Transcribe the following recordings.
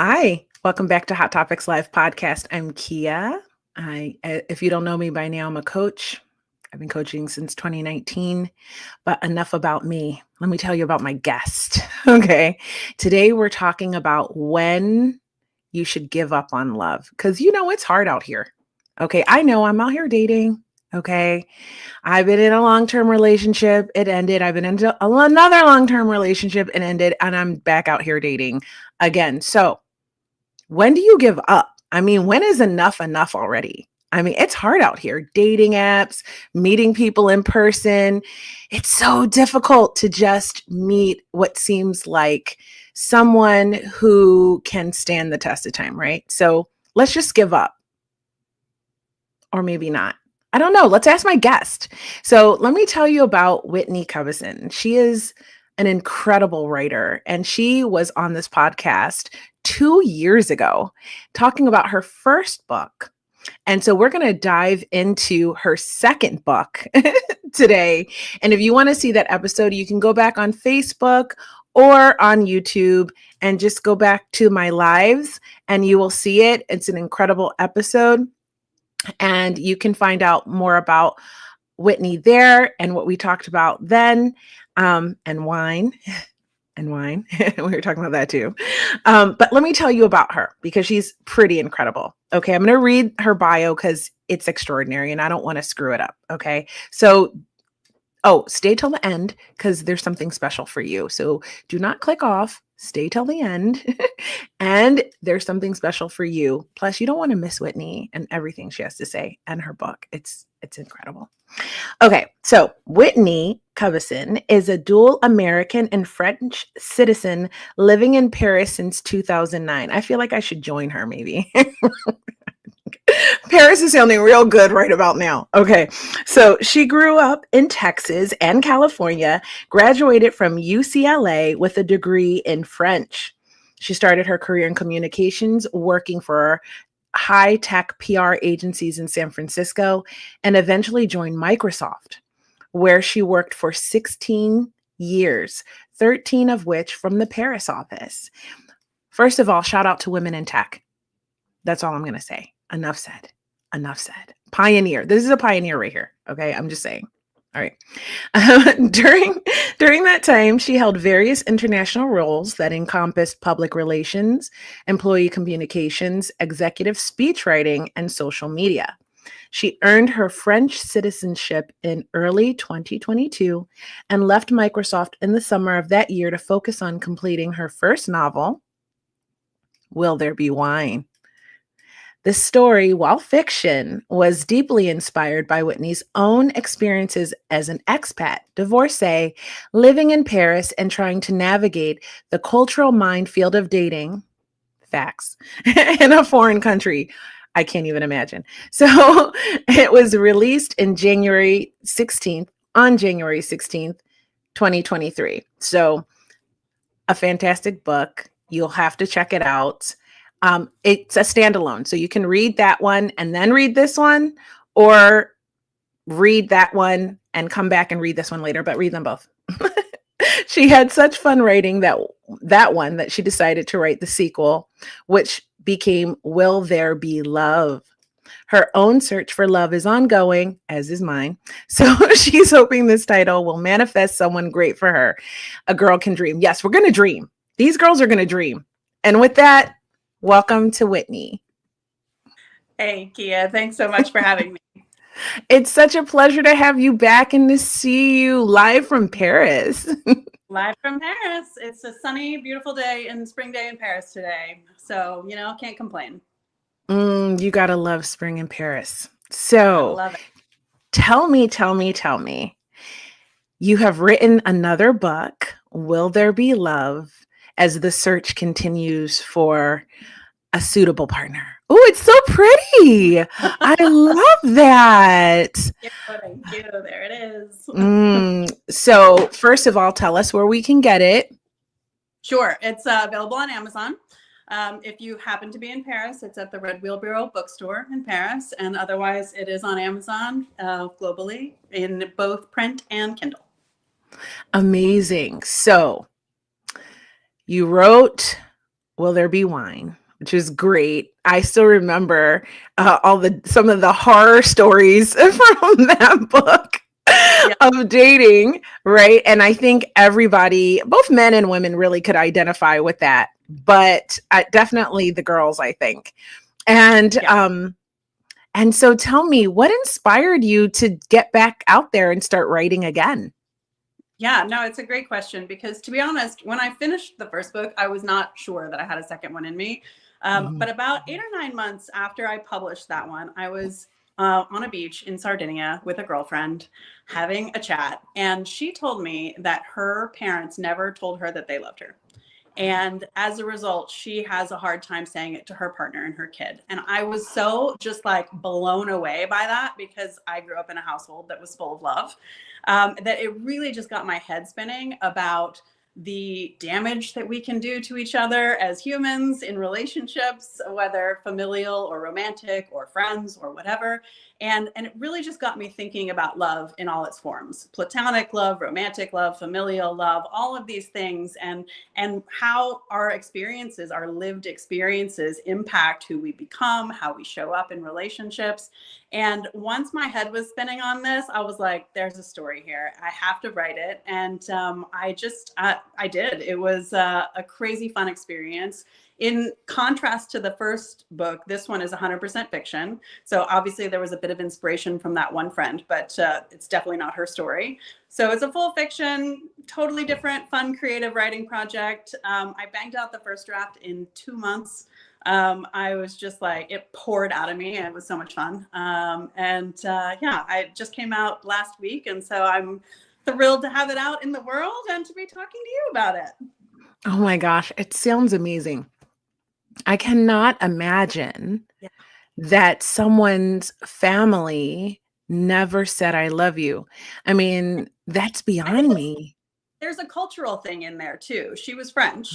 Hi, welcome back to Hot Topics Live podcast. I'm Kia. If you don't know me by now, I'm a coach. I've been coaching since 2019, but enough about me. Let me tell you about my guest. Okay. Today we're talking about when you should give up on love because it's hard out here. Okay. I know I'm out here dating. Okay. I've been in a long-term relationship. It ended. I've been into another long-term relationship. It ended. And I'm back out here dating again. So, when do you give up? I mean, when is enough enough already? I mean, it's hard out here. Dating apps, meeting people in person. It's so difficult to just meet what seems like someone who can stand the test of time, right? So let's just give up, or maybe not. I don't know. Let's ask my guest. So let me tell you about Whitney Cubbison. She is an incredible writer, and she was on this podcast 2 years ago talking about her first book. And so we're going to dive into her second book today. And if you want to see that episode, you can go back on Facebook or on YouTube and just go back to my lives and you will see it. It's an incredible episode. And you can find out more about Whitney there and what we talked about then, and wine. And wine. We were talking about that too. But let me tell you about her because she's pretty incredible. Okay. I'm going to read her bio because it's extraordinary and I don't want to screw it up. Okay. So, stay till the end because there's something special for you. So do not click off. Stay till the end. And there's something special for you. Plus, you don't want to miss Whitney and everything she has to say and her book. It's incredible. Okay, so Whitney Cubbison is a dual American and French citizen living in Paris since 2009. I feel like I should join her maybe. Paris is sounding real good right about now. Okay, so she grew up in Texas and California, graduated from UCLA with a degree in French. She started her career in communications, working for high-tech PR agencies in San Francisco, and eventually joined Microsoft, where she worked for 16 years, 13 of which from the Paris office. First of all, shout out to women in tech. That's all I'm going to say. Enough said. Enough said. Pioneer. This is a pioneer right here. Okay. I'm just saying. All right. During that time, she held various international roles that encompassed public relations, employee communications, executive speech writing, and social media. She earned her French citizenship in early 2022 and left Microsoft in the summer of that year to focus on completing her first novel, Will There Be Wine? The story, while fiction, was deeply inspired by Whitney's own experiences as an expat, divorcee, living in Paris and trying to navigate the cultural minefield of dating, facts, in a foreign country. I can't even imagine. So it was released in on January 16th, 2023. So a fantastic book. You'll have to check it out. It's a standalone. So you can read that one and then read this one, or read that one and come back and read this one later, but read them both. She had such fun writing that one that she decided to write the sequel, which became Will There Be Love? Her own search for love is ongoing, as is mine. So she's hoping this title will manifest someone great for her. A girl can dream. Yes, we're going to dream. These girls are going to dream. And with that, welcome to Whitney. Hey, Kia. Thanks so much for having me. It's such a pleasure to have you back and to see you live from Paris. Live from Paris. It's a sunny, beautiful day and spring day in Paris today. So, can't complain. You gotta love spring in Paris. So, love it. Tell me. You have written another book, Will There Be Love, as the search continues for a suitable partner. Oh, it's so pretty. I love that. Thank you. There it is. So first of all, tell us where we can get it. Sure. It's available on Amazon. If you happen to be in Paris, it's at the Red Wheelbarrow bookstore in Paris. And otherwise, it is on Amazon globally in both print and Kindle. Amazing. So you wrote Will There Be Wine, which is great. I still remember some of the horror stories from that book Yeah. of dating, right? And I think everybody, both men and women, really could identify with that, but definitely the girls, I think. And Yeah. and so tell me, what inspired you to get back out there and start writing again? Yeah, no, it's a great question because to be honest, when I finished the first book, I was not sure that I had a second one in me. Mhm. But about 8 or 9 months after I published that one, I was on a beach in Sardinia with a girlfriend having a chat. And she told me that her parents never told her that they loved her. And as a result, she has a hard time saying it to her partner and her kid. And I was so just like blown away by that because I grew up in a household that was full of love, that it really just got my head spinning about the damage that we can do to each other as humans in relationships, whether familial or romantic or friends or whatever. And it really just got me thinking about love in all its forms: platonic love, romantic love, familial love, all of these things, and how our experiences, our lived experiences, impact who we become, how we show up in relationships. And once my head was spinning on this, I was like, there's a story here. I have to write it. And I did. It was a crazy fun experience. In contrast to the first book, this one is 100% fiction. So obviously there was a bit of inspiration from that one friend, but it's definitely not her story. So it's a full fiction, totally different, fun, creative writing project. I banged out the first draft in 2 months. I was just like, it poured out of me, and it was so much fun. Yeah, I just came out last week. And so I'm thrilled to have it out in the world and to be talking to you about it. Oh my gosh, it sounds amazing. I cannot imagine Yeah. that someone's family never said, "I love you." I mean, that's I think beyond me. there's a cultural thing in there too. She was French.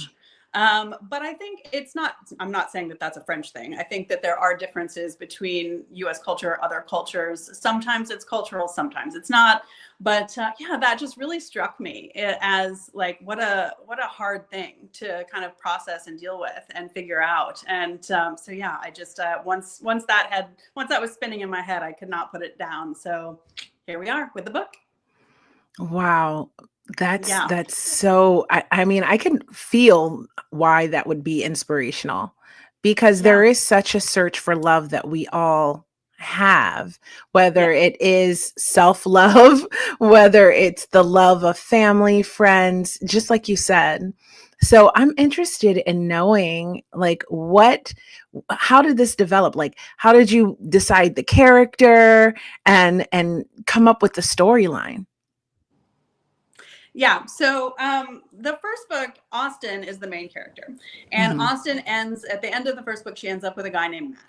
But I think it's not, I'm not saying that that's a French thing. I think that there are differences between US culture, other cultures. Sometimes it's cultural, sometimes it's not. But yeah, that just really struck me as like, what a hard thing to kind of process and deal with and figure out. And so, yeah, I just, once that was spinning in my head, I could not put it down. So here we are with the book. Wow. Yeah. That's so I mean, I can feel why that would be inspirational because there Yeah. is such a search for love that we all have, Yeah. whether it is self-love, whether it's the love of family, friends, just like you said. So I'm interested in knowing like how did this develop? Like how did you decide the character and come up with the storyline? Yeah. So the first book, Austin is the main character. And Mhm. Austin ends at the end of the first book, she ends up with a guy named Matt.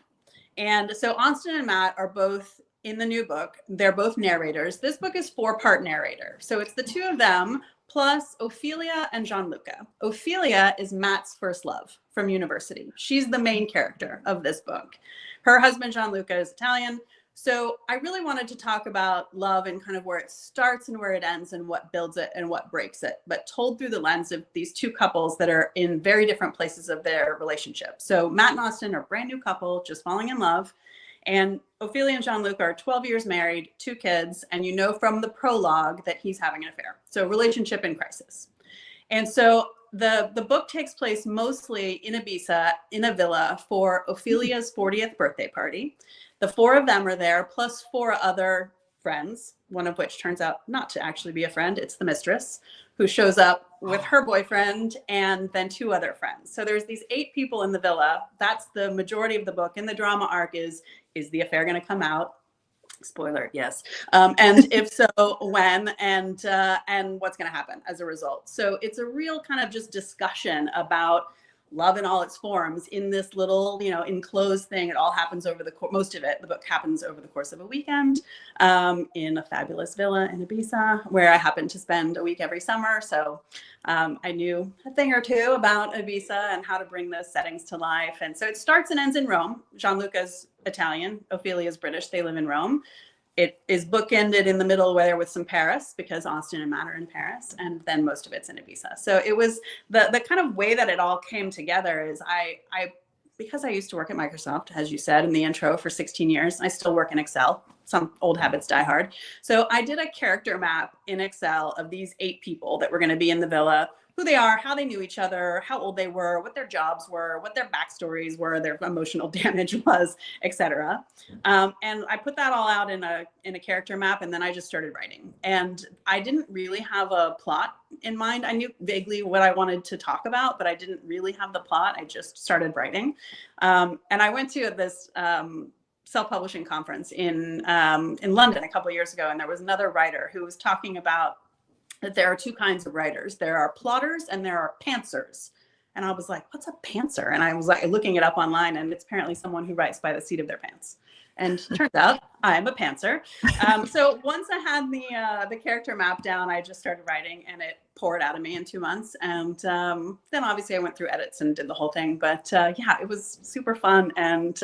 And so Austin and Matt are both in the new book. They're both narrators. This book is 4-part narrator. So it's the two of them plus Ophelia and Gianluca. Ophelia is Matt's first love from university. She's the main character of this book. Her husband, Gianluca, is Italian. So I really wanted to talk about love and kind of where it starts and where it ends and what builds it and what breaks it, but told through the lens of these two couples that are in very different places of their relationship. So Matt and Austin are a brand new couple, just falling in love. And Ophelia and Jean-Luc are 12 years married, 2 kids, and you know from the prologue that he's having an affair. So relationship in crisis. And so the book takes place mostly in Ibiza, in a villa, for Ophelia's 40th birthday party. The 4 of them are there, plus 4 other friends, one of which turns out not to actually be a friend. It's the mistress, who shows up with her boyfriend and then 2 other friends. So there's these 8 people in the villa. That's the majority of the book. And the drama arc is the affair going to come out? Spoiler, yes. And if so, when, and what's going to happen as a result. So it's a real kind of just discussion about love in all its forms in this little, enclosed thing. It all happens over most of it. The book happens over the course of a weekend in a fabulous villa in Ibiza, where I happen to spend a week every summer. So I knew a thing or two about Ibiza and how to bring those settings to life. And so it starts and ends in Rome. Gianluca's Italian, Ophelia's British. They live in Rome. it is bookended in the middle where with some Paris, because Austin and Matt are in Paris, and then most of it's in Ibiza. So it was the kind of way that it all came together is I because I used to work at Microsoft, as you said in the intro, for 16 years, I still work in Excel. Some old habits die hard. So I did a character map in Excel of these 8 people that were going to be in the villa, who they are, how they knew each other, how old they were, what their jobs were, what their backstories were, their emotional damage was, etc. And I put that all out in a character map, and then I just started writing. And I didn't really have a plot in mind. I knew vaguely what I wanted to talk about, but I didn't really have the plot. I just started writing. And I went to this self-publishing conference in London a couple of years ago, and there was another writer who was talking about that there are 2 kinds of writers. There are plotters and there are pantsers. And I was like, what's a pantser? And I was like looking it up online, and it's apparently someone who writes by the seat of their pants. And turns out I am a pantser. So once I had the character map down, I just started writing, and it poured out of me in 2 months. And then obviously I went through edits and did the whole thing. But yeah, it was super fun. And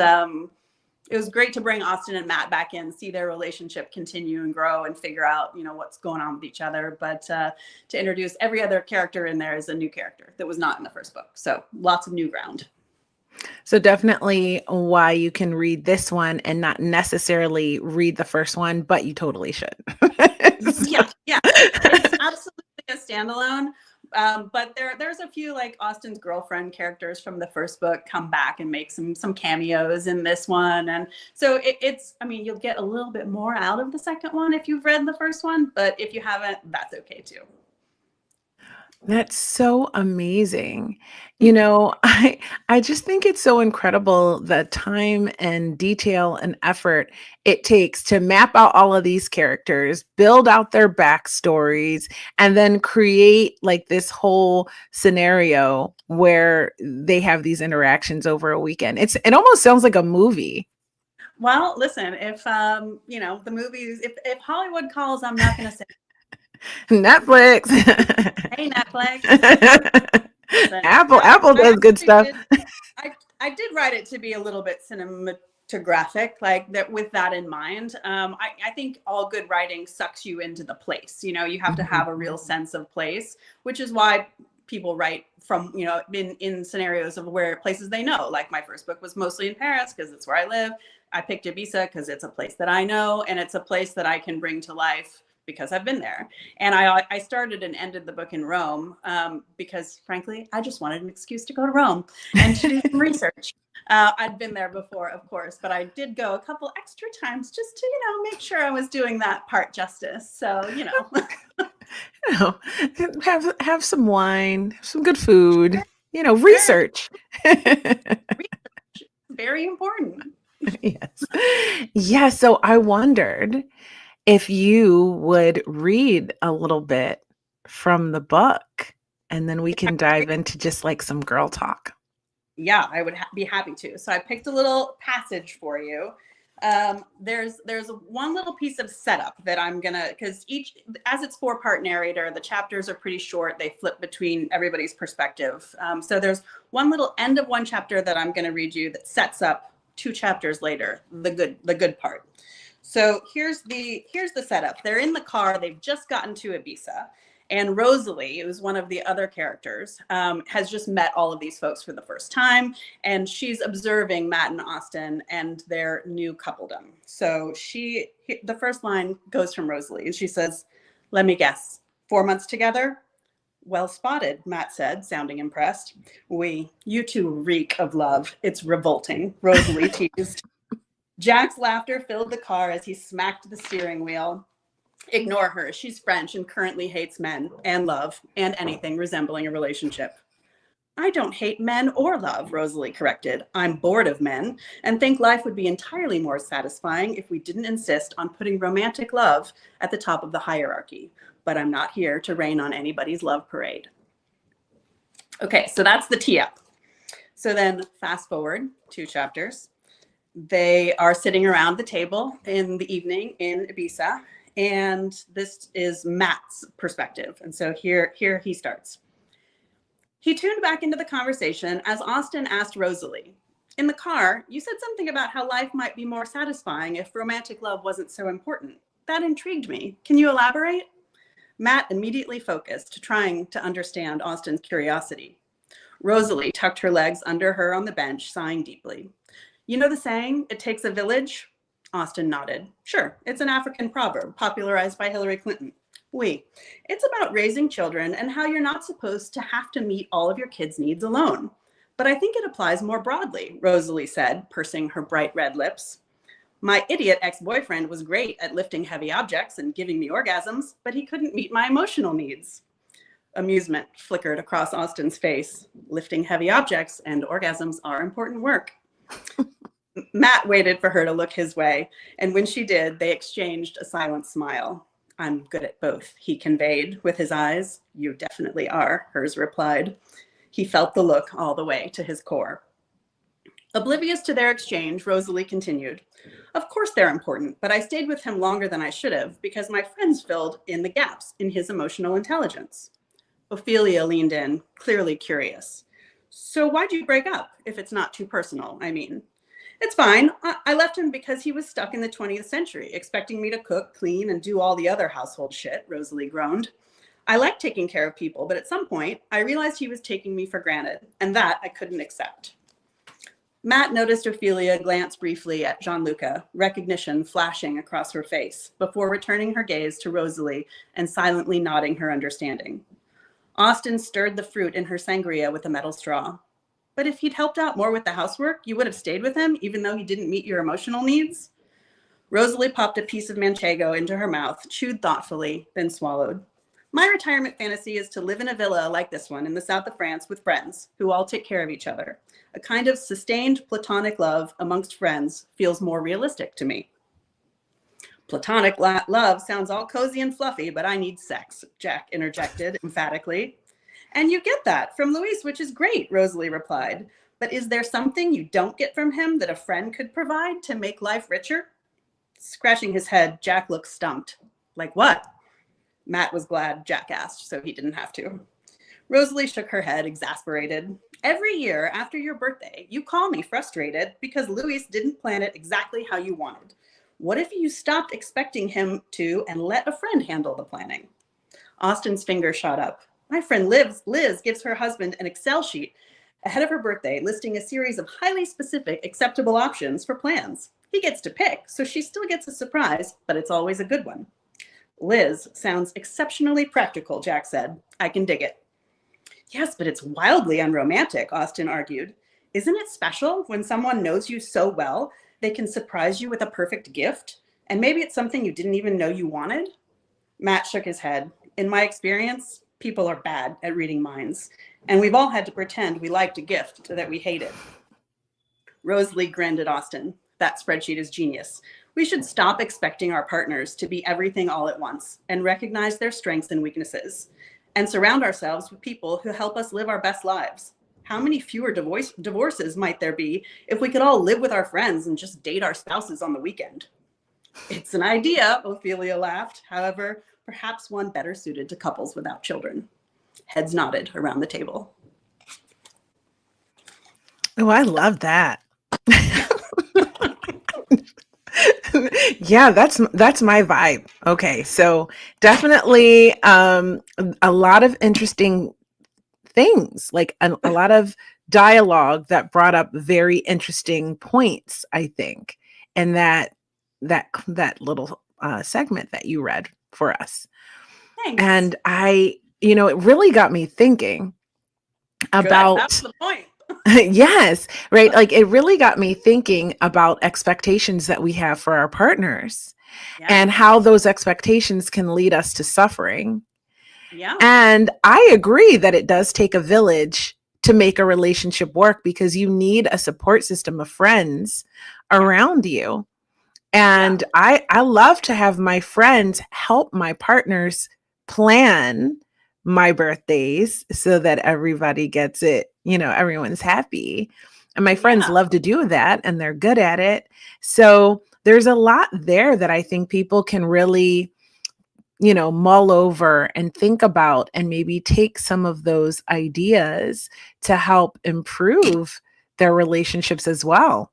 it was great to bring Austin and Matt back in, see their relationship continue and grow and figure out, what's going on with each other. But to introduce every other character in there as a new character that was not in the first book. So lots of new ground. So definitely why you can read this one and not necessarily read the first one, but you totally should. Yeah. It's absolutely a standalone. But there's a few, like Austin's girlfriend characters from the first book come back and make some cameos in this one. And so it's, you'll get a little bit more out of the second one if you've read the first one, but if you haven't, that's okay too. That's so amazing. I just think it's so incredible the time and detail and effort it takes to map out all of these characters, build out their backstories, and then create like this whole scenario where they have these interactions over a weekend. It almost sounds like a movie. Well, listen, if the movies, if Hollywood calls, I'm not going to say Netflix. Hey, Netflix. Apple does good stuff. I did write it to be a little bit cinematographic, like that with that in mind. I think all good writing sucks you into the place. You have to have a real sense of place, which is why people write from, in scenarios of where places they know. Like my first book was mostly in Paris because it's where I live. I picked Ibiza because it's a place that I know, and it's a place that I can bring to life because I've been there. And I started and ended the book in Rome because, frankly, I just wanted an excuse to go to Rome and to do some research. I'd been there before, of course, but I did go a couple extra times just to, make sure I was doing that part justice. So, have some wine, some good food, research. Very important. Yes. Yeah. So I wondered if you would read a little bit from the book, and then we can dive into just like some girl talk. Yeah, I would be happy to. So I picked a little passage for you. There's one little piece of setup that I'm gonna, because as it's 4-part narrator, the chapters are pretty short. They flip between everybody's perspective. So there's one little end of one chapter that I'm gonna read you that sets up 2 chapters later, the good part. So here's the setup. They're in the car. They've just gotten to Ibiza. And Rosalie, who's one of the other characters, has just met all of these folks for the first time. And she's observing Matt and Austin and their new coupledom. So the first line goes from Rosalie. And she says, "Let me guess, 4 months together?" "Well spotted," Matt said, sounding impressed. You two reek of love. It's revolting," Rosalie teased. Jack's laughter filled the car as he smacked the steering wheel. "Ignore her. She's French and currently hates men and love and anything resembling a relationship." "I don't hate men or love," Rosalie corrected. "I'm bored of men and think life would be entirely more satisfying if we didn't insist on putting romantic love at the top of the hierarchy. But I'm not here to rain on anybody's love parade." Okay, so that's the tee up. So then fast forward 2 chapters. They are sitting around the table in the evening in Ibiza, and this is Matt's perspective. And so here he starts. He tuned back into the conversation as Austin asked Rosalie, In the car, you said something about how life might be more satisfying if romantic love wasn't so important. That intrigued me. Can you elaborate? Matt immediately focused, trying to understand Austin's curiosity. Rosalie tucked her legs under her on the bench, sighing deeply. You know the saying, it takes a village? Austin nodded. Sure, it's an African proverb popularized by Hillary Clinton. Oui, it's about raising children and how you're not supposed to have to meet all of your kids' needs alone. But I think it applies more broadly, Rosalie said, pursing her bright red lips. My idiot ex-boyfriend was great at lifting heavy objects and giving me orgasms, but he couldn't meet my emotional needs. Amusement flickered across Austin's face. Lifting heavy objects and orgasms are important work. Matt waited for her to look his way, and when she did, they exchanged a silent smile. I'm good at both, he conveyed with his eyes. You definitely are, hers replied. He felt the look all the way to his core. Oblivious to their exchange, Rosalie continued. Of course they're important, but I stayed with him longer than I should have because my friends filled in the gaps in his emotional intelligence. Ophelia leaned in, clearly curious. So why'd you break up, if it's not too personal, I mean? It's fine. I left him because he was stuck in the 20th century, expecting me to cook, clean, and do all the other household shit, Rosalie groaned. I like taking care of people, but at some point, I realized he was taking me for granted, and that I couldn't accept. Matt noticed Ophelia glance briefly at Gianluca, recognition flashing across her face, before returning her gaze to Rosalie and silently nodding her understanding. Austin stirred the fruit in her sangria with a metal straw. But if he'd helped out more with the housework, you would have stayed with him, even though he didn't meet your emotional needs? Rosalie popped a piece of manchego into her mouth, chewed thoughtfully, then swallowed. My retirement fantasy is to live in a villa like this one in the south of France with friends who all take care of each other. A kind of sustained platonic love amongst friends feels more realistic to me. Platonic love sounds all cozy and fluffy, but I need sex, Jack interjected emphatically. And you get that from Luis, which is great, Rosalie replied. But is there something you don't get from him that a friend could provide to make life richer? Scratching his head, Jack looked stumped. Like what? Matt was glad Jack asked, so he didn't have to. Rosalie shook her head, exasperated. Every year after your birthday, you call me frustrated because Luis didn't plan it exactly how you wanted. What if you stopped expecting him to and let a friend handle the planning? Austin's finger shot up. My friend Liz gives her husband an Excel sheet ahead of her birthday listing a series of highly specific acceptable options for plans. He gets to pick, so she still gets a surprise, but it's always a good one. Liz sounds exceptionally practical, Jack said. I can dig it. Yes, but it's wildly unromantic, Austin argued. Isn't it special when someone knows you so well, they can surprise you with a perfect gift? And maybe it's something you didn't even know you wanted? Matt shook his head. In my experience, people are bad at reading minds, and we've all had to pretend we liked a gift that we hated. Rosalie grinned at Austin. That spreadsheet is genius. We should stop expecting our partners to be everything all at once and recognize their strengths and weaknesses, and surround ourselves with people who help us live our best lives. How many fewer divorces might there be if we could all live with our friends and just date our spouses on the weekend? It's an idea, Ophelia laughed. However, perhaps one better suited to couples without children. Heads nodded around the table. Oh, I love that. Yeah, that's my vibe. Okay, so definitely a lot of interesting things, like a lot of dialogue that brought up very interesting points, I think, and that little segment that you read for us. Thanks. And it really got me thinking about That's the point. yes, right. Like it really got me thinking about expectations that we have for our partners and how those expectations can lead us to suffering. Yeah. And I agree that it does take a village to make a relationship work because you need a support system of friends around you. And I love to have my friends help my partners plan my birthdays so that everybody gets it, everyone's happy. And my friends love to do that and they're good at it. So there's a lot there that I think people can really, mull over and think about and maybe take some of those ideas to help improve their relationships as well.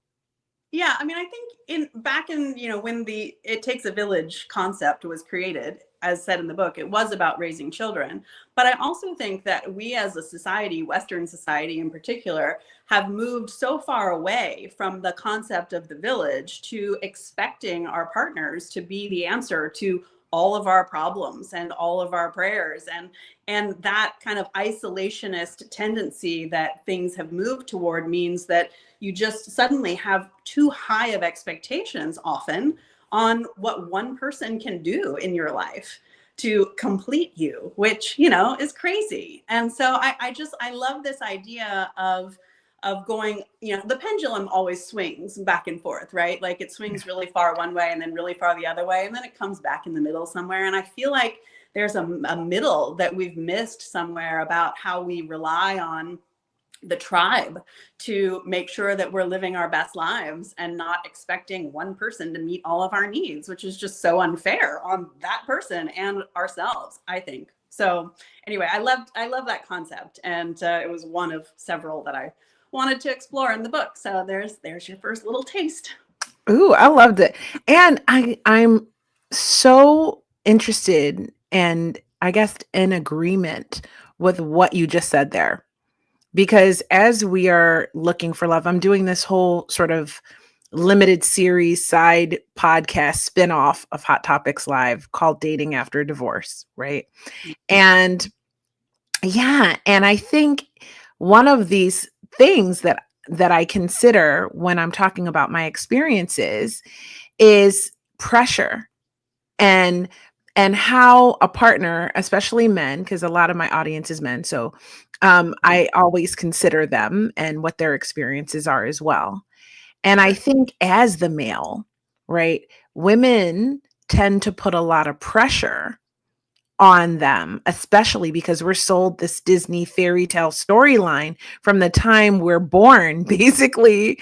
Yeah, I mean, I think back in, when the "it takes a village" concept was created, as said in the book, it was about raising children. But I also think that we as a society, Western society in particular, have moved so far away from the concept of the village to expecting our partners to be the answer to all of our problems and all of our prayers, and that kind of isolationist tendency that things have moved toward means that you just suddenly have too high of expectations often on what one person can do in your life to complete you, which, is crazy. And so I love this idea of going, the pendulum always swings back and forth, right? Like it swings really far one way and then really far the other way, and then it comes back in the middle somewhere. And I feel like there's a middle that we've missed somewhere about how we rely on the tribe to make sure that we're living our best lives and not expecting one person to meet all of our needs, which is just so unfair on that person and ourselves, I think. So anyway, I love that concept, and it was one of several that I wanted to explore in the book. So there's your first little taste. Ooh, I loved it. And I'm so interested and I guess in agreement with what you just said there. Because as we are looking for love, I'm doing this whole sort of limited series side podcast spinoff of Hot Topics Live called Dating After Divorce, right? And yeah, and I think one of these things that I consider when I'm talking about my experiences is pressure and how a partner, especially men, because a lot of my audience is men, so I always consider them and what their experiences are as well. And I think as the male, right, women tend to put a lot of pressure on them, especially because we're sold this Disney fairy tale storyline from the time we're born, basically,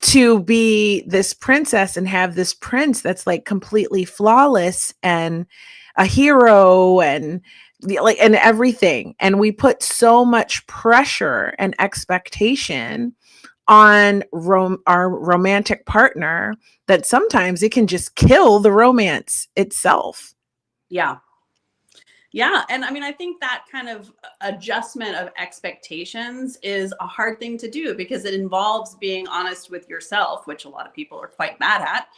to be this princess and have this prince that's like completely flawless and a hero and like and everything. And we put so much pressure and expectation on our romantic partner that sometimes it can just kill the romance itself. Yeah. Yeah. And I mean, I think that kind of adjustment of expectations is a hard thing to do because it involves being honest with yourself, which a lot of people are quite bad at,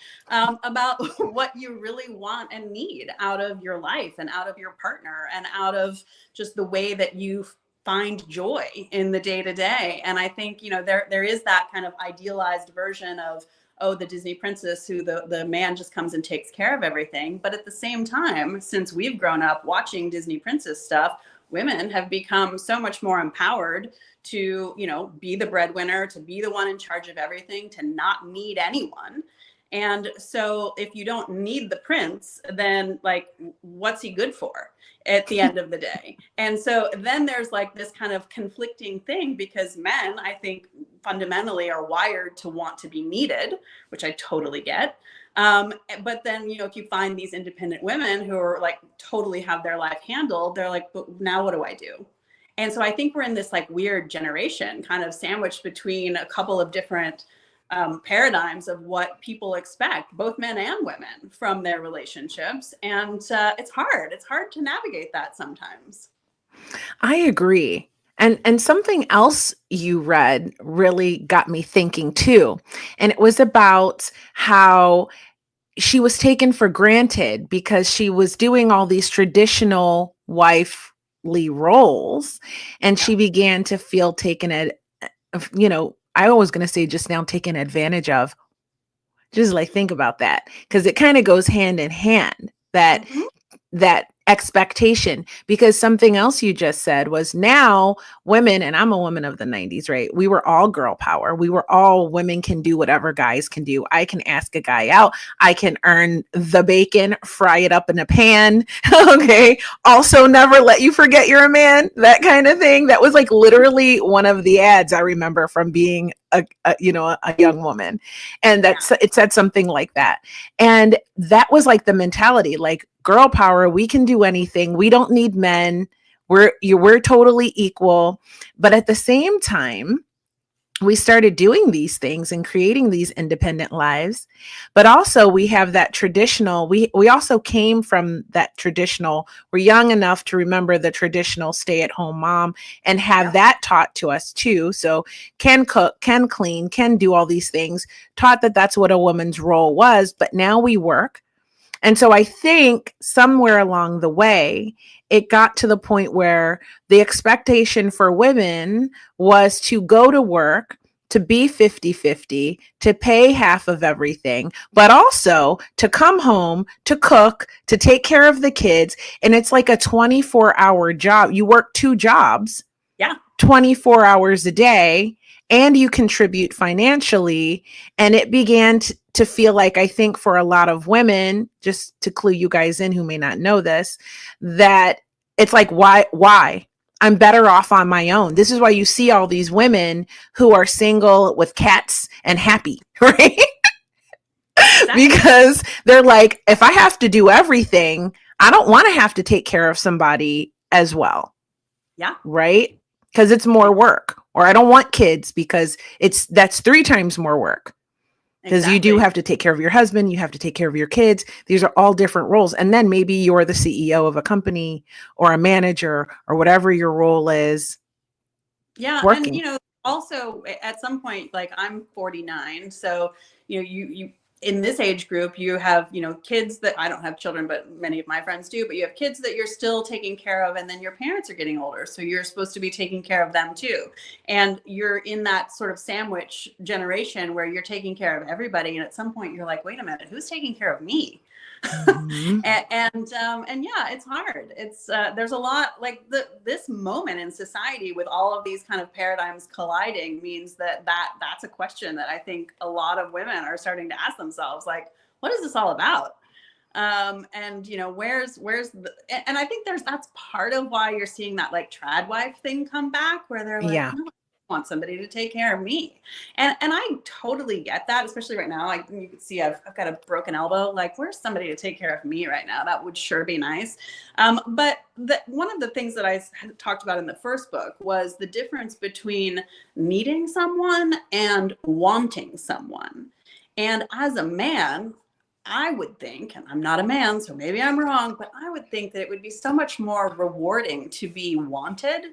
about what you really want and need out of your life and out of your partner and out of just the way that you find joy in the day to day. And I think, there is that kind of idealized version of, oh, the Disney princess who the man just comes and takes care of everything. But at the same time, since we've grown up watching Disney princess stuff, women have become so much more empowered to, be the breadwinner, to be the one in charge of everything, to not need anyone. And so if you don't need the prince, then like, what's he good for at the end of the day? And so then there's like this kind of conflicting thing because men, I think, fundamentally are wired to want to be needed, which I totally get. But then, if you find these independent women who are like totally have their life handled, they're like, but now what do I do? And so I think we're in this like weird generation kind of sandwiched between a couple of different paradigms of what people expect, both men and women, from their relationships. And it's hard to navigate that sometimes. I agree. And something else you read really got me thinking too. And it was about how she was taken for granted because she was doing all these traditional wifely roles and she began to feel taken I was going to say just now taken advantage of. Just like think about that because it kind of goes hand in hand that that expectation, because something else you just said was now women, and I'm a woman of the 90s, right? We were all girl power. We were all women can do whatever guys can do. I can ask a guy out. I can earn the bacon, fry it up in a pan. Okay. Also never let you forget you're a man, that kind of thing. That was like literally one of the ads I remember from being a young woman. And it said something like that. And that was like the mentality, like girl power, we can do anything. We don't need men. We're totally equal. But at the same time, we started doing these things and creating these independent lives. But also we have that traditional, we also came from that traditional, we're young enough to remember the traditional stay-at-home mom and have Yep. that taught to us too. So can cook, can clean, can do all these things, taught that that's what a woman's role was. But now we work. And so I think somewhere along the way, it got to the point where the expectation for women was to go to work, to be 50-50, to pay half of everything, but also to come home, to cook, to take care of the kids. And it's like a 24-hour job. You work two jobs, Yeah. 24 hours a day, and you contribute financially. And it began to feel like, I think for a lot of women, just to clue you guys in who may not know this, that it's like, why? I'm better off on my own. This is why you see all these women who are single with cats and happy, right? Exactly. Because they're like, if I have to do everything, I don't want to have to take care of somebody as well. Yeah. Right? Because it's more work. Or I don't want kids because that's 3 times more work. Because you do Exactly. have to take care of your husband, you have to take care of your kids. These are all different roles. And then maybe you're the CEO of a company or a manager or whatever your role is. Yeah. And, Working. also at some point, like I'm 49. So, you in this age group, you have, kids that I don't have children, but many of my friends do, but you have kids that you're still taking care of. And then your parents are getting older. So you're supposed to be taking care of them too. And you're in that sort of sandwich generation where you're taking care of everybody. And at some point you're like, wait a minute, who's taking care of me? Mm-hmm. and yeah, it's hard. It's there's a lot, like this moment in society with all of these kind of paradigms colliding means that's a question that I think a lot of women are starting to ask themselves, like, what is this all about? And where's the, and I think that's part of why you're seeing that like trad wife thing come back, where they're like, Yeah. no, want somebody to take care of me. And I totally get that, especially right now. Like you can see I've got a broken elbow. Like, where's somebody to take care of me right now? That would sure be nice. But one of the things that I talked about in the first book was the difference between needing someone and wanting someone. And as a man, I would think, and I'm not a man, so maybe I'm wrong, but I would think that it would be so much more rewarding to be wanted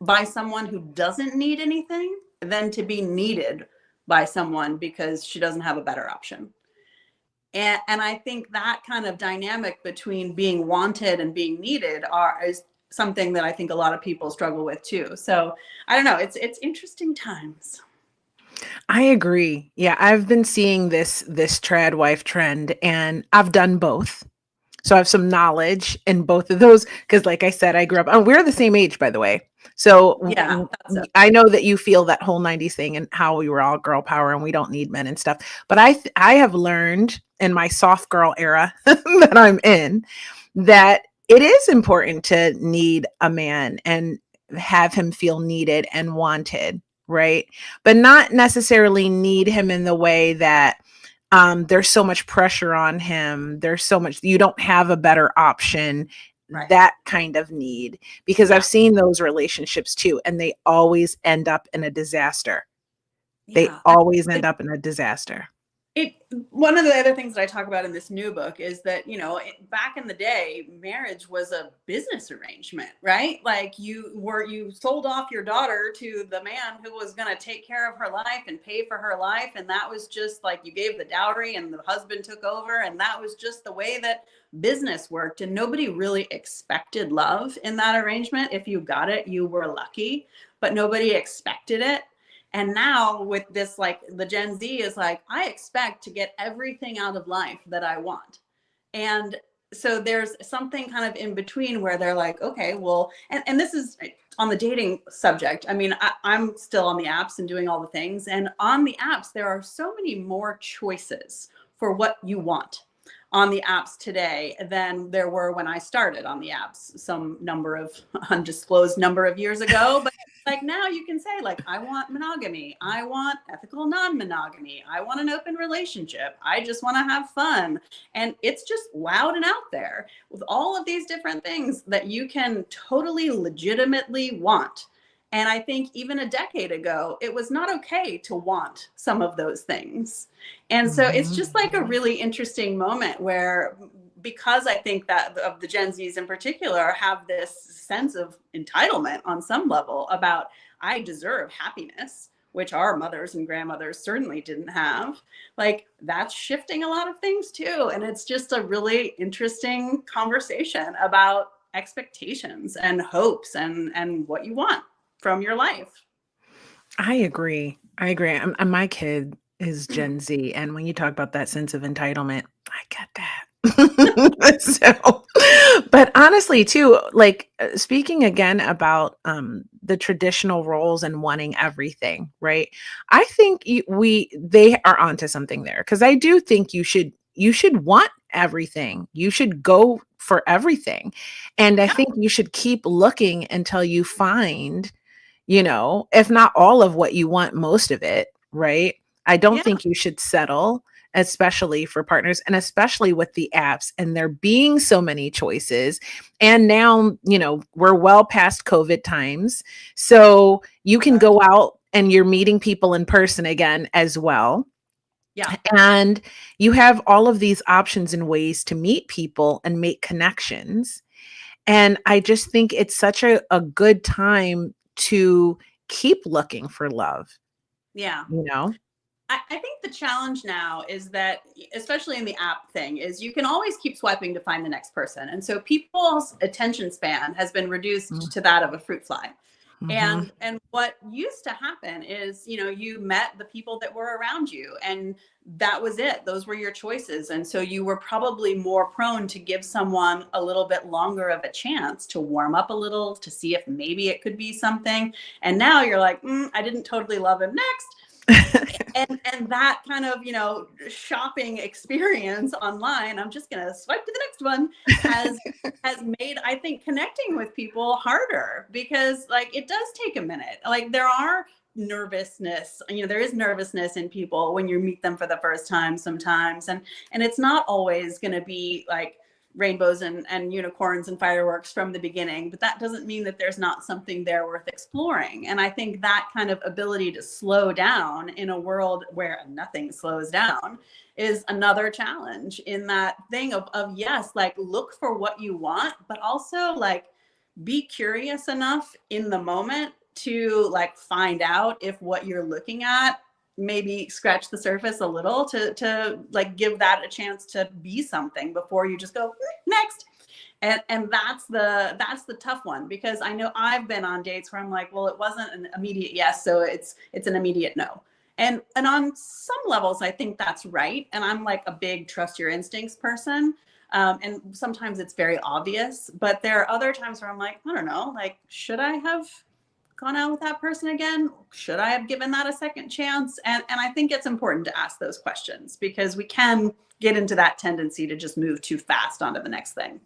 by someone who doesn't need anything than to be needed by someone because she doesn't have a better option. And I think that kind of dynamic between being wanted and being needed is something that I think a lot of people struggle with too. So I don't know. It's interesting times. I agree. Yeah, I've been seeing this trad wife trend and I've done both. So I have some knowledge in both of those because, like I said, I grew up. And we're the same age, by the way. So Yeah, that's it. I know that you feel that whole '90s thing and how we were all girl power and we don't need men and stuff. But I have learned in my soft girl era that I'm in that it is important to need a man and have him feel needed and wanted, right? But not necessarily need him in the way that there's so much pressure on him. There's so much, you don't have a better option, Right. that kind of need. Because Yeah. I've seen those relationships too, and they always end up in a disaster. They Yeah. always end up in a disaster. It One of the other things that I talk about in this new book is that back in the day, marriage was a business arrangement, right? Like you sold off your daughter to the man who was going to take care of her life and pay for her life, and that was just like you gave the dowry and the husband took over, and that was just the way that business worked, and nobody really expected love in that arrangement. If you got it, you were lucky, but nobody expected it. And now with this, like the Gen Z is like, I expect to get everything out of life that I want. And so there's something kind of in between where they're like, okay, well, and this is on the dating subject. I mean, I'm still on the apps and doing all the things. And on the apps, there are so many more choices for what you want on the apps today than there were when I started on the apps some number of undisclosed number of years ago. But like now you can say like, I want monogamy. I want ethical non-monogamy. I want an open relationship. I just want to have fun. And it's just loud and out there with all of these different things that you can totally legitimately want. And I think even a decade ago, it was not okay to want some of those things. And so it's just like a really interesting moment where, because I think that of the Gen Zs in particular have this sense of entitlement on some level about, I deserve happiness, which our mothers and grandmothers certainly didn't have. Like, that's shifting a lot of things too. And it's just a really interesting conversation about expectations and hopes and what you want from your life. I agree. My kid is Gen Z, and when you talk about that sense of entitlement, I get that. So, but honestly, too, like speaking again about the traditional roles and wanting everything, right? I think they are onto something there, because I do think you should want everything. You should go for everything, and I Yeah. think you should keep looking until you find, if not all of what you want, most of it, right? I don't Yeah. think you should settle, especially for partners, and especially with the apps and there being so many choices. And now, we're well past COVID times. So you can go out and you're meeting people in person again as well. Yeah. And you have all of these options and ways to meet people and make connections. And I just think it's such a good time to keep looking for love, Yeah. you know? I think the challenge now is that, especially in the app thing, is you can always keep swiping to find the next person. And so people's attention span has been reduced to that of a fruit fly. Mm-hmm. And what used to happen is, you met the people that were around you, and that was it. Those were your choices. And so you were probably more prone to give someone a little bit longer of a chance to warm up a little, to see if maybe it could be something. And now you're like, I didn't totally love him next. And that kind of, shopping experience online, I'm just going to swipe to the next one, has made, I think, connecting with people harder, because like it does take a minute. Like there is nervousness in people when you meet them for the first time sometimes, and it's not always going to be like rainbows and unicorns and fireworks from the beginning, but that doesn't mean that there's not something there worth exploring. And I think that kind of ability to slow down in a world where nothing slows down is another challenge, in that thing of yes, like look for what you want, but also like be curious enough in the moment to like find out if what you're looking at, maybe scratch the surface a little, to like give that a chance to be something before you just go next. And that's the tough one, because I know I've been on dates where I'm like, well, it wasn't an immediate yes, so it's an immediate no. And on some levels I think that's right, and I'm like a big trust your instincts person. And sometimes it's very obvious, but there are other times where I'm like, I don't know, like, should I have gone out with that person again? Should I have given that a second chance? And I think it's important to ask those questions, because we can get into that tendency to just move too fast onto the next thing.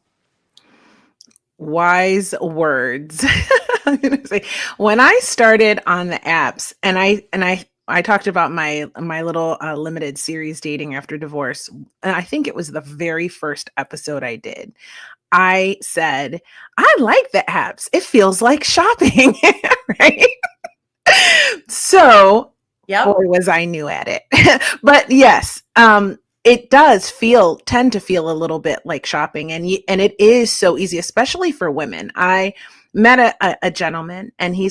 Wise words. I'm gonna say, when I started on the apps, and I talked about my little limited series, Dating After Divorce, and I think it was the very first episode I did. I said, I like the apps. It feels like shopping, right? So, Yep. boy, was I new at it. But yes, it does tend to feel a little bit like shopping, and it is so easy, especially for women. I met a gentleman, and he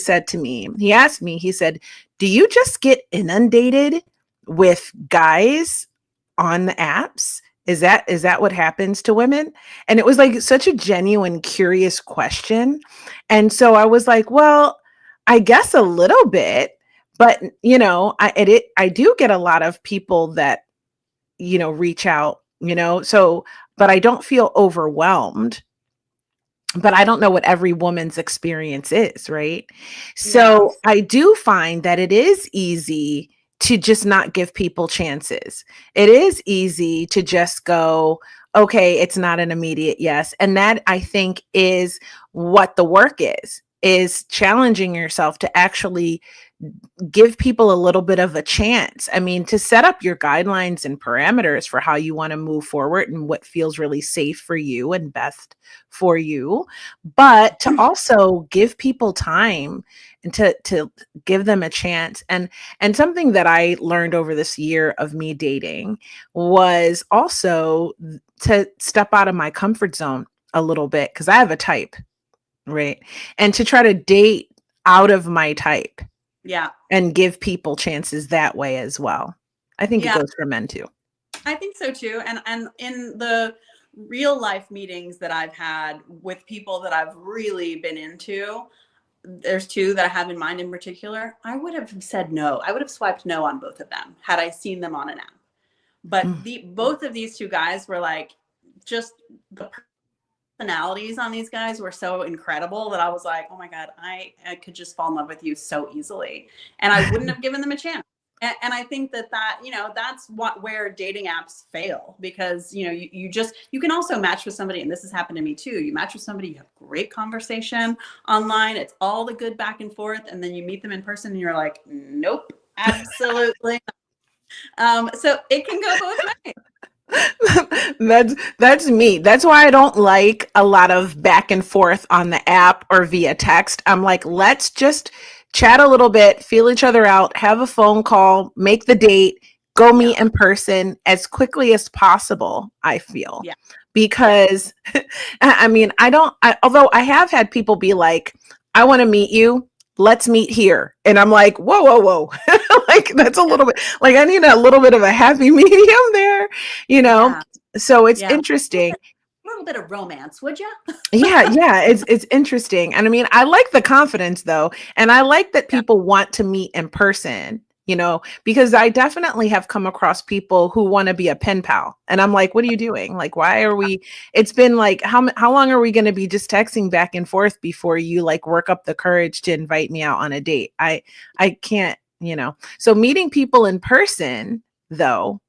asked me, he said, do you just get inundated with guys on the apps? Is that what happens to women? And it was like such a genuine, curious question. And so I was like, well, I guess a little bit, but I do get a lot of people that, reach out, so, but I don't feel overwhelmed. But I don't know what every woman's experience is, right? Yeah. So I do find that it is easy to just not give people chances. It is easy to just go, okay, it's not an immediate yes. And that, I think, is what the work is challenging yourself to actually give people a little bit of a chance. I mean, to set up your guidelines and parameters for how you want to move forward and what feels really safe for you and best for you, but to also give people time, and to give them a chance. And something that I learned over this year of me dating was also to step out of my comfort zone a little bit, because I have a type, right? And to try to date out of my type Yeah. and give people chances that way as well. I think it Yeah. goes for men too. I think so too. And in the real life meetings that I've had with people that I've really been into, there's two that I have in mind in particular. I would have said no. I would have swiped no on both of them had I seen them on an app. But Mm. both of these two guys were like, just the personalities on these guys were so incredible that I was like, oh my God, I could just fall in love with you so easily. And I wouldn't have given them a chance. And I think that that's where dating apps fail, because you can also match with somebody, and this has happened to me too. You match with somebody, you have great conversation online, it's all the good back and forth, and then you meet them in person and you're like, nope, absolutely not. So it can go both ways. That's me. That's why I don't like a lot of back and forth on the app or via text. I'm like, let's just chat a little bit, feel each other out, have a phone call, make the date, go meet in person as quickly as possible, I feel. Yeah. Because I mean, although I have had people be like, I want to meet you, let's meet here. And I'm like, whoa. Like, that's a little bit, like, I need a little bit of a happy medium there, Yeah. So it's interesting. A little bit of romance, would you? Yeah, it's interesting. And I mean, I like the confidence though, and I like that people want to meet in person, because I definitely have come across people who want to be a pen pal, and I'm like, what are you doing? Like, why are we? It's been like, how long are we going to be just texting back and forth before you like work up the courage to invite me out on a date? I can't, So meeting people in person though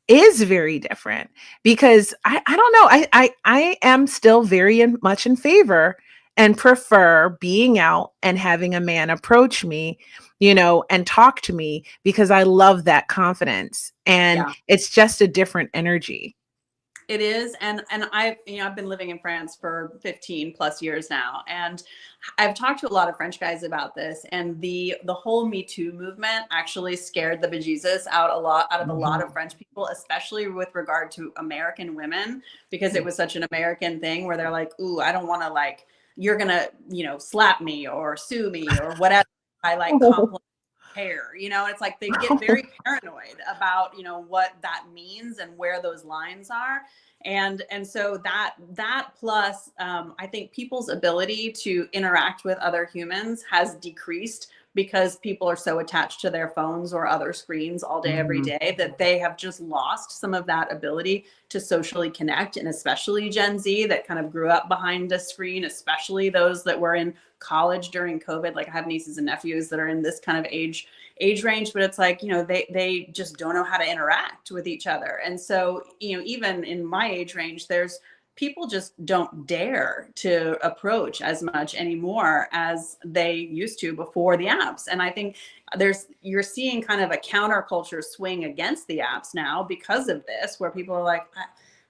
is very different, because I don't know. I am still very much in favor and prefer being out and having a man approach me, and talk to me, because I love that confidence, and it's just a different energy. It is. And I've been living in France for 15 plus years now. And I've talked to a lot of French guys about this. And the whole Me Too movement actually scared the bejesus out of a lot of French people, especially with regard to American women, because it was such an American thing where they're like, ooh, I don't want to, like, you're gonna, slap me or sue me or whatever. I like compliment hair, it's like they get very paranoid about what that means and where those lines are. And so that plus I think people's ability to interact with other humans has decreased, because people are so attached to their phones or other screens all day, every day, that they have just lost some of that ability to socially connect. And especially Gen Z that kind of grew up behind a screen, especially those that were in college during COVID. Like, I have nieces and nephews that are in this kind of age range, but it's like, they just don't know how to interact with each other. And so, even in my age range, there's people just don't dare to approach as much anymore as they used to before the apps. And I think you're seeing kind of a counterculture swing against the apps now because of this, where people are like,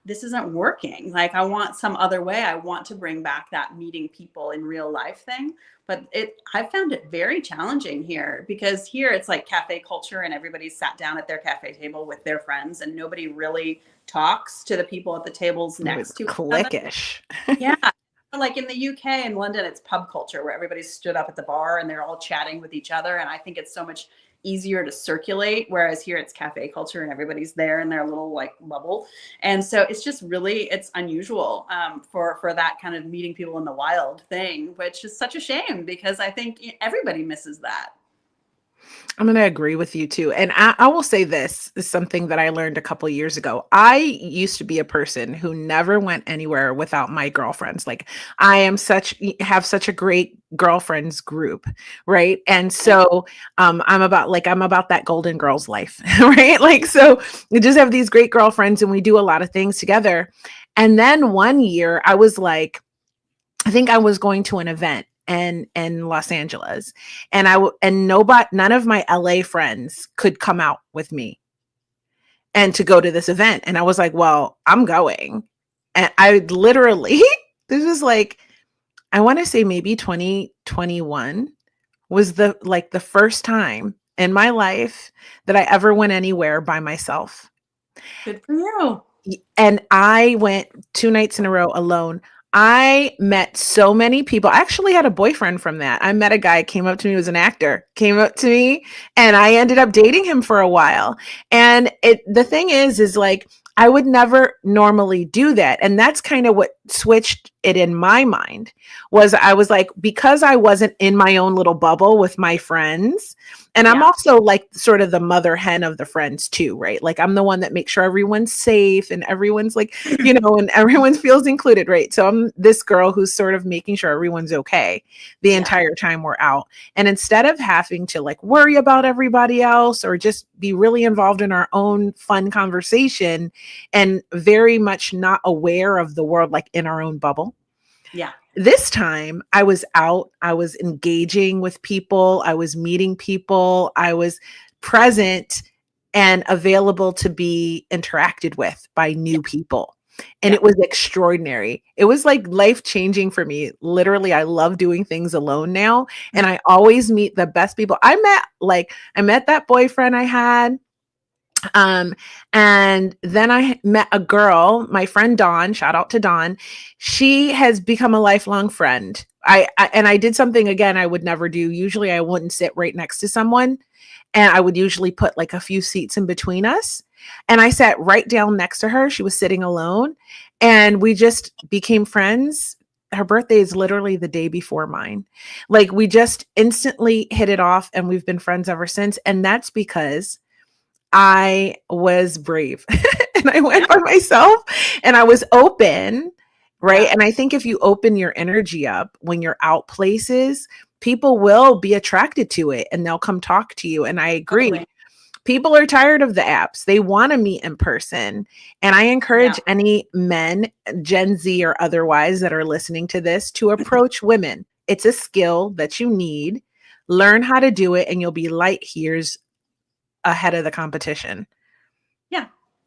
this isn't working. Like, I want some other way. I want to bring back that meeting people in real life thing. But I found it very challenging here, because here it's like cafe culture and everybody's sat down at their cafe table with their friends and nobody really talks to the people at the tables next to each other. Cliquish. Yeah. Like in the UK and London, it's pub culture where everybody stood up at the bar and they're all chatting with each other. And I think it's so much easier to circulate, whereas here it's cafe culture and everybody's there in their little like bubble. And so it's just really, it's unusual for that kind of meeting people in the wild thing, which is such a shame, because I think everybody misses that. I'm going to agree with you too. And I will say this is something that I learned a couple of years ago. I used to be a person who never went anywhere without my girlfriends. Like, I have such a great girlfriends group. Right. And so I'm about that Golden Girls life. Right. Like, so we just have these great girlfriends and we do a lot of things together. And then one year I was like, I think I was going to an event in Los Angeles, and none of my LA friends could come out with me and to go to this event. And I was like, well, I'm going. And I literally, this was like, I want to say maybe 2021, was the first time in my life that I ever went anywhere by myself. Good for you. And I went 2 nights in a row alone. I met so many people. I actually had a boyfriend from that. I met a guy, came up to me, was an actor, came up to me, and I ended up dating him for a while. And the thing is like, I would never normally do that. And that's kind of what switched it in my mind. Was I was like, because I wasn't in my own little bubble with my friends, and I'm Yeah. also like sort of the mother hen of the friends too, right? Like I'm the one that makes sure everyone's safe and everyone's like, and everyone feels included, right? So I'm this girl who's sort of making sure everyone's okay the Yeah. entire time we're out. And instead of having to like worry about everybody else or just be really involved in our own fun conversation and very much not aware of the world, like in our own bubble. Yeah. This time I was out, I was engaging with people, I was meeting people, I was present and available to be interacted with by Yeah. new people. And Yeah. it was extraordinary. It was like life changing for me. Literally, I love doing things alone now. And I always meet the best people. I met that boyfriend I had. And then I met a girl, my friend Dawn, shout out to Dawn. She has become a lifelong friend. I did something again I would never do. Usually I wouldn't sit right next to someone, and I would usually put like a few seats in between us. And I sat right down next to her. She was sitting alone, and we just became friends. Her birthday is literally the day before mine. Like we just instantly hit it off, and we've been friends ever since. And that's because I was brave and I Yeah. went by myself and I was open, right? Yeah. And I think if you open your energy up when you're out places, people will be attracted to it and they'll come talk to you. And I agree. Totally. People are tired of the apps. They want to meet in person. And I Yeah. encourage any men, Gen Z or otherwise, that are listening to this to approach women. It's a skill that you need. Learn how to do it, and you'll be light years ahead of the competition. Yeah.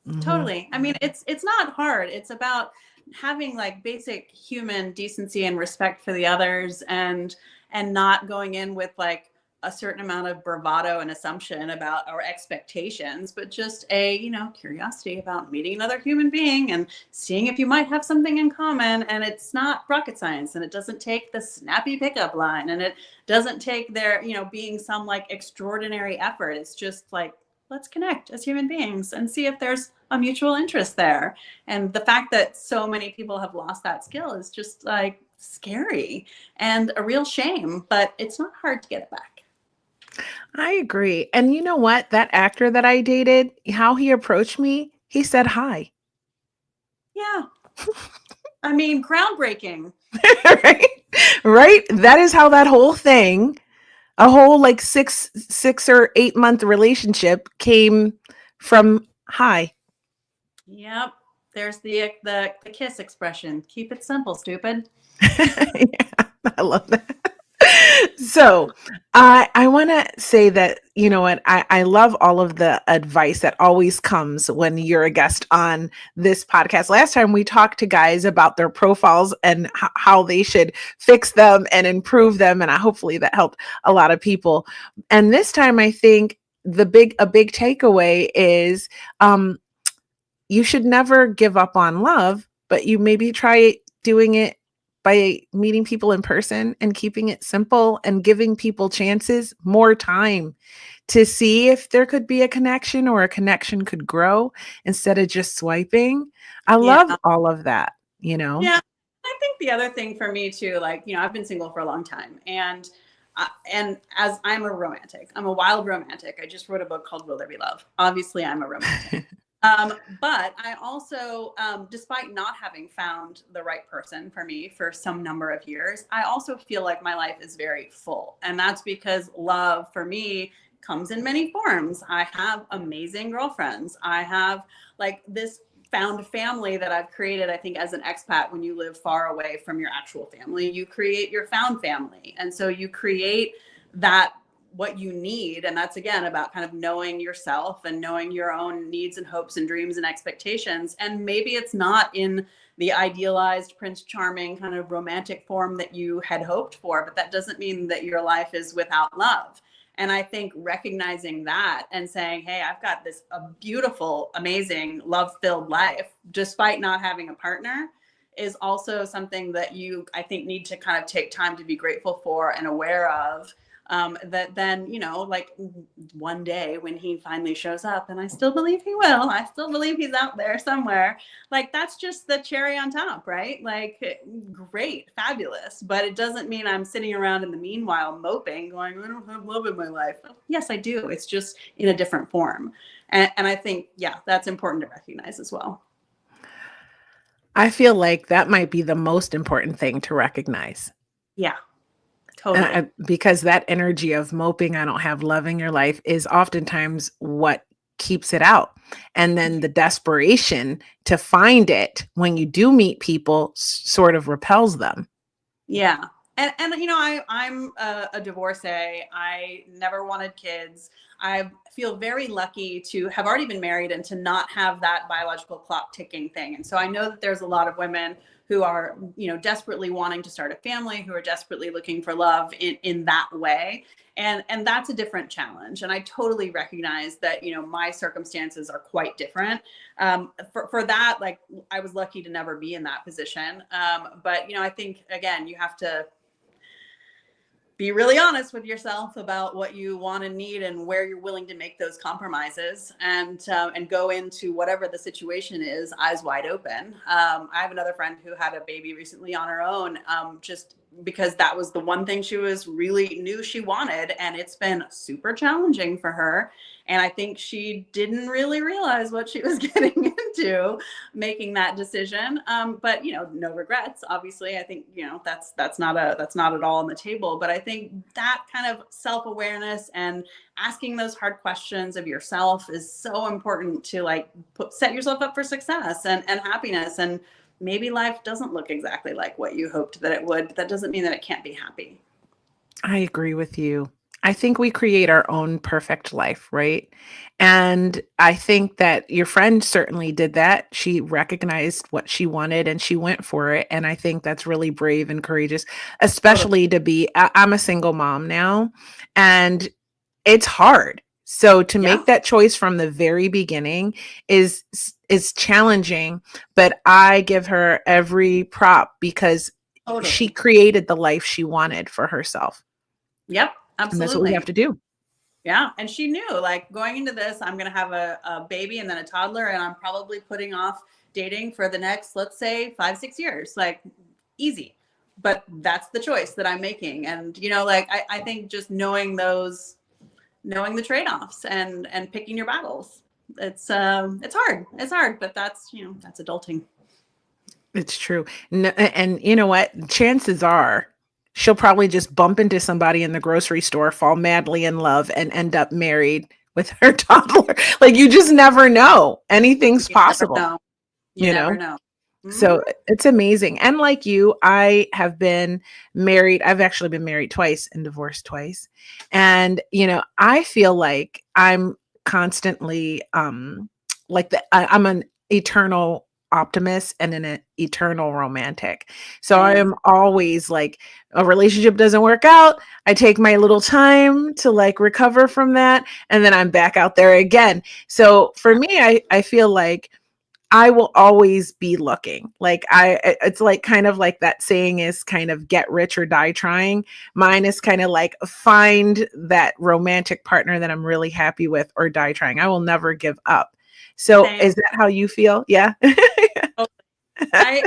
Mhm. Totally. I mean, it's not hard. It's about having like basic human decency and respect for the others, and not going in with like a certain amount of bravado and assumption about our expectations, but just a, curiosity about meeting another human being and seeing if you might have something in common. And it's not rocket science, and it doesn't take the snappy pickup line, and it doesn't take their, being some like extraordinary effort. It's just like, let's connect as human beings and see if there's a mutual interest there. And the fact that so many people have lost that skill is just like scary and a real shame, but it's not hard to get it back. I agree. And you know what? That actor that I dated, how he approached me, he said hi. Yeah. I mean, groundbreaking. Right? Right? That is how that whole thing, a whole like 6 or 8 month relationship came from hi. Yep. There's the kiss expression. Keep it simple, stupid. Yeah, I love that. So I want to say that, you know what, I love all of the advice that always comes when you're a guest on this podcast. Last time we talked to guys about their profiles and how they should fix them and improve them. And hopefully that helped a lot of people. And this time I think a big takeaway is you should never give up on love, but you maybe try doing it by meeting people in person and keeping it simple and giving people chances, more time to see if there could be a connection or a connection could grow instead of just swiping. I Yeah. love all of that, you know? Yeah. I think the other thing for me too, like, I've been single for a long time, and as I'm a romantic, I'm a wild romantic. I just wrote a book called Will There Be Love? Obviously, I'm a romantic. But I also, despite not having found the right person for me for some number of years, I also feel like my life is very full. And that's because love for me comes in many forms. I have amazing girlfriends. I have like this found family that I've created. I think as an expat, when you live far away from your actual family, you create your found family. And so you create that what you need. And that's, again, about kind of knowing yourself and knowing your own needs and hopes and dreams and expectations. And maybe it's not in the idealized Prince Charming kind of romantic form that you had hoped for, but that doesn't mean that your life is without love. And I think recognizing that and saying, hey, I've got this a beautiful, amazing, love-filled life, despite not having a partner, is also something that you, I think, need to kind of take time to be grateful for and aware of. That then, you know, like one day when he finally shows up, and I still believe he will, I still believe he's out there somewhere, like that's just the cherry on top, right? Like, great, fabulous. But it doesn't mean I'm sitting around in the meanwhile moping, going, I don't have love in my life. Yes, I do. It's just in a different form. And I think, yeah, that's important to recognize as well. I feel like that might be the most important thing to recognize. Yeah, totally. Because that energy of moping, I don't have love in your life, is oftentimes what keeps it out. And then the desperation to find it when you do meet people sort of repels them. Yeah. And you know, I'm a divorcee. I never wanted kids. I feel very lucky to have already been married and to not have that biological clock ticking thing. And so I know that there's a lot of women who are, you know, desperately wanting to start a family, who are desperately looking for love in that way. And that's a different challenge. And I totally recognize that, you know, my circumstances are quite different. For that, like, I was lucky to never be in that position. But, you know, I think, again, you have to be really honest with yourself about what you want and need and where you're willing to make those compromises, and go into whatever the situation is eyes wide open. I have another friend who had a baby recently on her own, just because that was the one thing she was really knew she wanted, and it's been super challenging for her. And I think she didn't really realize what she was getting into making that decision. But, you know, no regrets, obviously. I think, you know, that's not at all on the table. But I think that kind of self-awareness and asking those hard questions of yourself is so important to, like, set yourself up for success and happiness. And maybe life doesn't look exactly like what you hoped that it would, but that doesn't mean that it can't be happy. I agree with you. I think we create our own perfect life, right? And I think that your friend certainly did that. She recognized what she wanted and she went for it. And I think that's really brave and courageous, Totally. especially to be, I'm a single mom now, and it's hard. So to Yeah, make that choice from the very beginning is challenging, but I give her every prop because she totally. created the life she wanted for herself. Yep, And that's what we have absolutely. to do. Yeah. And she knew, like, going into this, I'm going to have a baby and then a toddler, and I'm probably putting off dating for the next, let's say, 5-6 years, like, easy. But that's the choice that I'm making. And, you know, like, I think just knowing the trade-offs and picking your battles, it's hard. It's hard, but that's, you know, that's adulting. It's true. And you know what? Chances are she'll probably just bump into somebody in the grocery store, fall madly in love, and end up married with her toddler. Like, you just never know. Anything's You never possible, know. You you never know? know. Hmm. So it's amazing. And like you, I have been married. I've actually been married twice and divorced twice. And, you know, I feel like I'm constantly I'm an eternal optimist and an eternal romantic. So I Same. am always like, a relationship doesn't work out, I take my little time to like recover from that, and then I'm back out there again. So for Yeah. me, I feel like I will always be looking. Like, it's like kind of like that saying is kind of get rich or die trying. Mine is kind of like find that romantic partner that I'm really happy with or die trying. I will never give up. So Same. is that how you feel? Yeah. I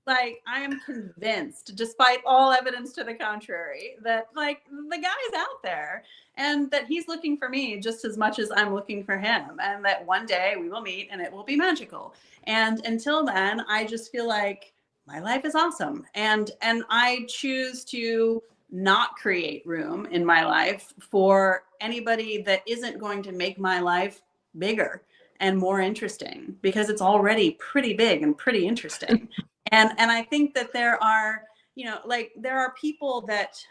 like, I am convinced, despite all evidence to the contrary, that, like, the guy's out there and that he's looking for me just as much as I'm looking for him, and that one day we will meet and it will be magical. And until then, I just feel like my life is awesome, and I choose to not create room in my life for anybody that isn't going to make my life bigger and more interesting, because it's already pretty big and pretty interesting. And I think that there are, you know, like, there are people that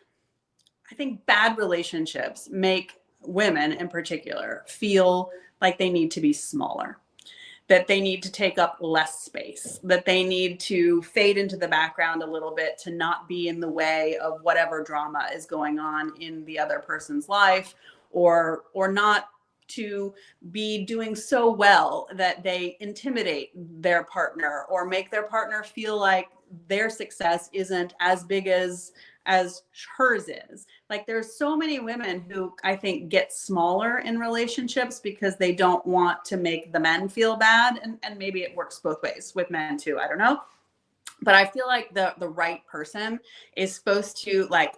I think bad relationships make women in particular feel like they need to be smaller, that they need to take up less space, that they need to fade into the background a little bit to not be in the way of whatever drama is going on in the other person's life, or not to be doing so well that they intimidate their partner or make their partner feel like their success isn't as big as hers is. Like there's so many women who I think get smaller in relationships because they don't want to make the men feel bad. And maybe it works both ways with men too. I don't know. But I feel like the right person is supposed to like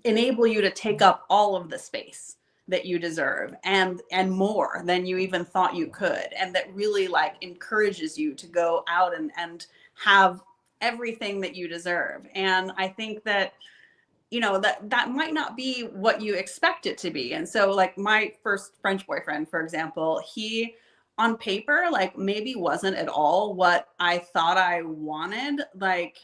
enable you to take up all of the space that you deserve and more than you even thought you could, and that really like encourages you to go out and have everything that you deserve. And I think that that might not be what you expect it to be. And so like my first French boyfriend, for example, he on paper like maybe wasn't at all what I thought I wanted, like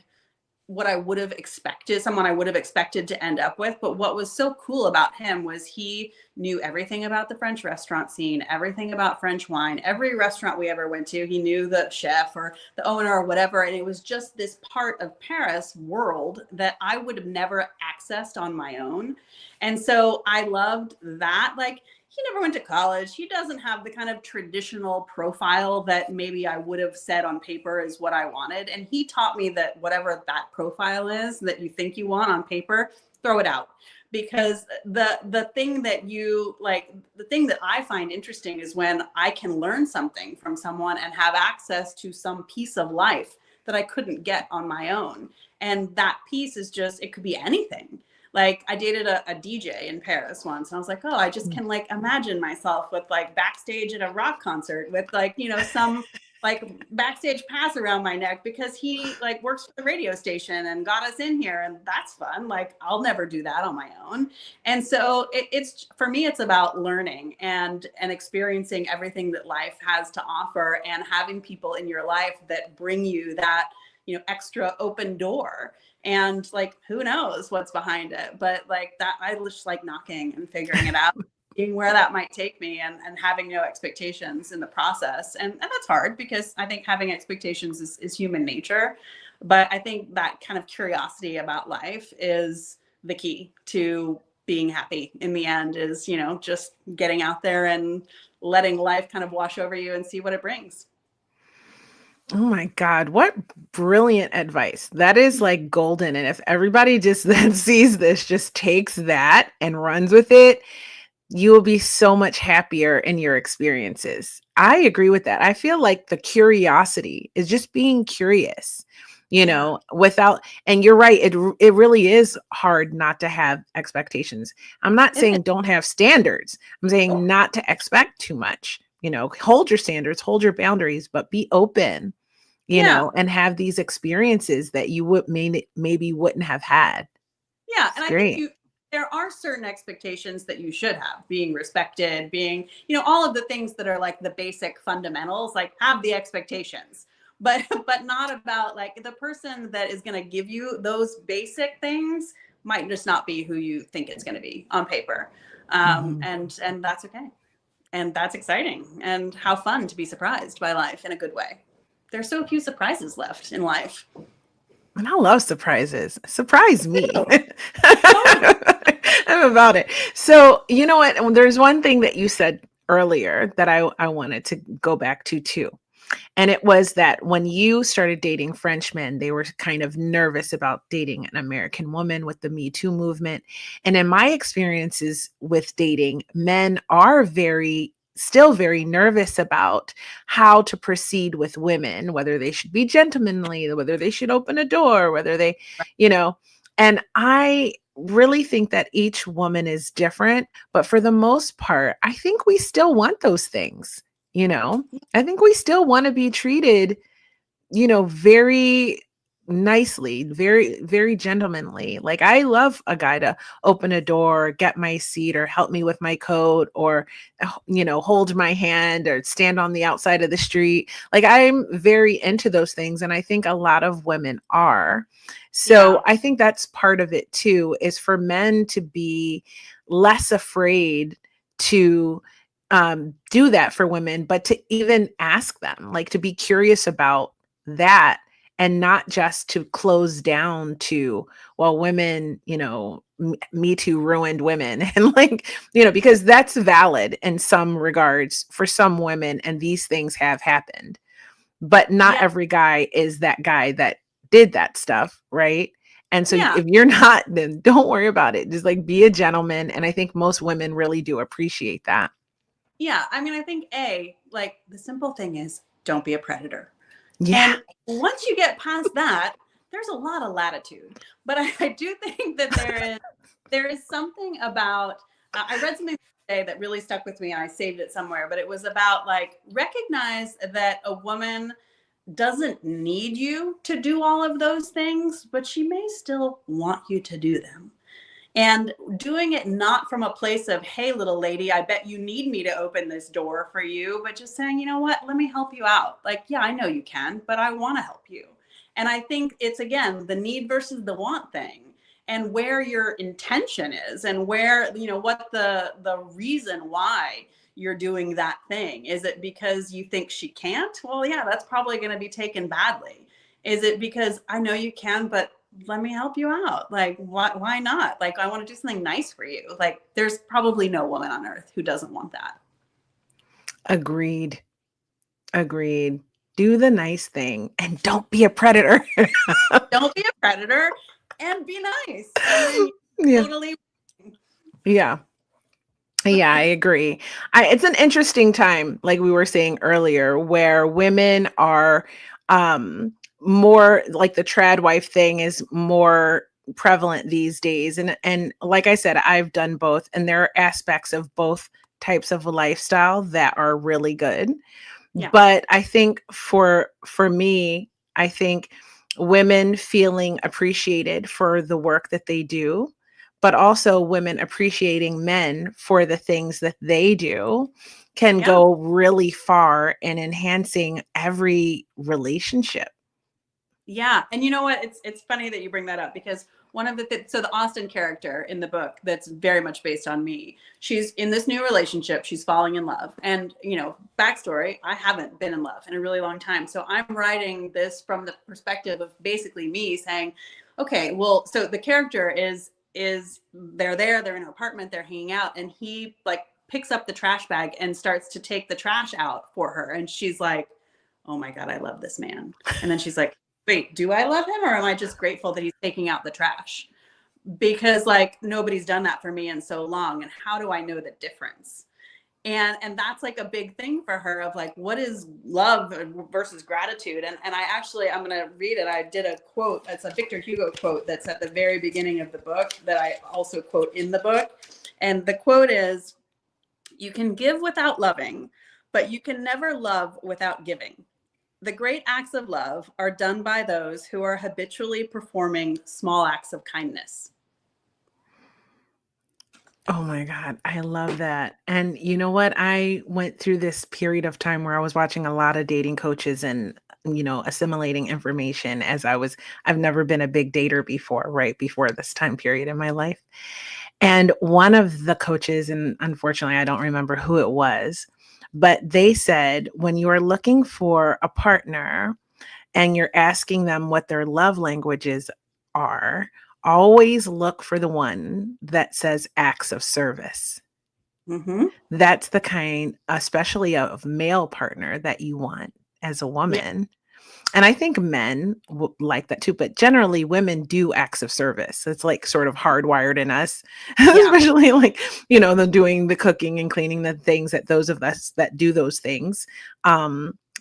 what I would have expected, someone I would have expected to end up with. But what was so cool about him was he knew everything about the French restaurant scene, everything about French wine, every restaurant we ever went to. He knew the chef or the owner or whatever. And it was just this part of Paris world that I would have never accessed on my own. And so I loved that. Like, he never went to college. He doesn't have the kind of traditional profile that maybe I would have said on paper is what I wanted. And he taught me that whatever that profile is that you think you want on paper, throw it out. Because the thing that you like, the thing that I find interesting is when I can learn something from someone and have access to some piece of life that I couldn't get on my own. And that piece is just, it could be anything. Like I dated a DJ in Paris once, and I was like, oh, I just can like imagine myself with like backstage at a rock concert with like, some like backstage pass around my neck because he like works for the radio station and got us in here. And that's fun. Like I'll never do that on my own. And so it's for me, it's about learning and experiencing everything that life has to offer and having people in your life that bring you that, extra open door. And like, who knows what's behind it? But like that, I just like knocking and figuring it out, seeing where that might take me and having no expectations in the process. And that's hard because I think having expectations is human nature. But I think that kind of curiosity about life is the key to being happy in the end is, just getting out there and letting life kind of wash over you and see what it brings. Oh my God, what brilliant advice. That is like golden. And if everybody just then sees this, just takes that and runs with it, you will be so much happier in your experiences. I agree with that. I feel like the curiosity is just being curious, without, and you're right. It really is hard not to have expectations. I'm not saying don't have standards. I'm saying not to expect too much. Hold your standards, hold your boundaries, but be open, and have these experiences that you would maybe wouldn't have had. Yeah. It's And I great. think there are certain expectations that you should have, being respected, being, all of the things that are like the basic fundamentals, like have the expectations, but not about like the person that is going to give you those basic things might just not be who you think it's going to be on paper. And that's okay. And that's exciting and how fun to be surprised by life in a good way. There's so few surprises left in life. And I love surprises. Surprise me. I'm about it. So, you know what? There's one thing that you said earlier that I wanted to go back to too. And it was that when you started dating Frenchmen, they were kind of nervous about dating an American woman with the Me Too movement. And in my experiences with dating, men are still very nervous about how to proceed with women, whether they should be gentlemanly, whether they should open a door, whether they, and I really think that each woman is different, but for the most part, I think we still want those things. I think we still want to be treated, very nicely, very, very gentlemanly. Like I love a guy to open a door, get my seat, or help me with my coat, or hold my hand or stand on the outside of the street. Like I'm very into those things, and I think a lot of women are. So Yeah. I think that's part of it too, is for men to be less afraid to do that for women, but to even ask them, like to be curious about that, and not just to close down to, well, women, me too ruined women. And like, because that's valid in some regards for some women, and these things have happened, but not Yeah. every guy is that guy that did that stuff, right? And so Yeah. if you're not, then don't worry about it. Just like be a gentleman. And I think most women really do appreciate that. Yeah. I mean, I think like the simple thing is don't be a predator. Yeah. And once you get past that, there's a lot of latitude. But I do think that there is something about I read something today that really stuck with me, and I saved it somewhere, but it was about like recognize that a woman doesn't need you to do all of those things, but she may still want you to do them. And doing it not from a place of, hey, little lady, I bet you need me to open this door for you, but just saying, you know what, let me help you out. Like, yeah, I know you can, but I want to help you. And I think it's, again, the need versus the want thing, and where your intention is, and where, what the reason why you're doing that thing. Is it because you think she can't? Well, yeah, that's probably going to be taken badly. Is it because I know you can, but let me help you out? Like, why not? Like, I want to do something nice for you. Like, there's probably no woman on earth who doesn't want that. Agreed. Agreed. Do the nice thing and don't be a predator. Don't be a predator and be nice. And then Yeah. totally. Yeah. Yeah, I agree. It's an interesting time, like we were saying earlier, where women are more like the trad wife thing is more prevalent these days. And like I said, I've done both, and there are aspects of both types of lifestyle that are really good. Yeah. But I think for me, I think women feeling appreciated for the work that they do, but also women appreciating men for the things that they do, can Yeah. go really far in enhancing every relationship. Yeah. And you know what? It's funny that you bring that up, because one of so the Austin character in the book, that's very much based on me. She's in this new relationship. She's falling in love. And, backstory, I haven't been in love in a really long time. So I'm writing this from the perspective of basically me saying, okay, well, so the character is they're in an apartment, they're hanging out, and he like picks up the trash bag and starts to take the trash out for her. And she's like, oh my God, I love this man. And then she's like, wait, do I love him, or am I just grateful that he's taking out the trash? Because like nobody's done that for me in so long. And how do I know the difference? And that's like a big thing for her, of like, what is love versus gratitude? And I'm going to read it. I did a quote. It's a Victor Hugo quote that's at the very beginning of the book that I also quote in the book. And the quote is, you can give without loving, but you can never love without giving. The great acts of love are done by those who are habitually performing small acts of kindness. Oh my God, I love that. And you know what? I went through this period of time where I was watching a lot of dating coaches and, assimilating information I've never been a big dater before, right before this time period in my life. And one of the coaches, and unfortunately, I don't remember who it was, but they said, when you are looking for a partner and you're asking them what their love languages are, always look for the one that says acts of service. Mm-hmm. That's the kind, especially of male partner, that you want as a Yeah. woman. And I think men like that too, but generally women do acts of service. It's like sort of hardwired in us, Yeah. especially like, the doing the cooking and cleaning, the things that those of us that do those things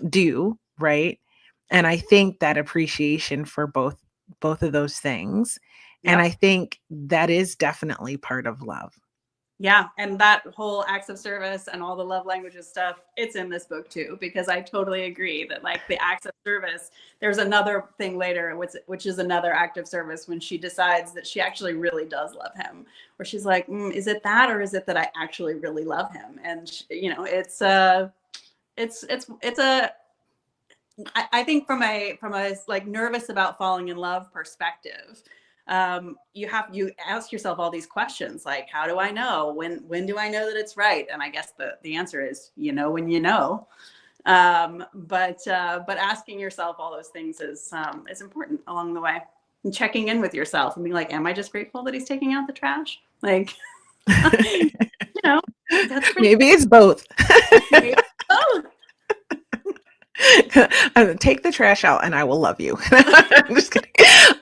do, right? And I think that appreciation for both of those things. And Yep. I think that is definitely part of love. Yeah, and that whole acts of service and all the love languages stuff, it's in this book too, because I totally agree that like the acts of service, there's another thing later, which is another act of service when she decides that she actually really does love him, where she's like, is it that, or is it that I actually really love him? And it's a I think from a like nervous about falling in love perspective, you ask yourself all these questions like, how do I know? When do I know that it's right? And I guess the answer is, when you know. But asking yourself all those things is important along the way, and checking in with yourself and being like, am I just grateful that he's taking out the trash? Like, that's pretty. Maybe it's both. Maybe it's both. Take the trash out and I will love you. I'm just kidding.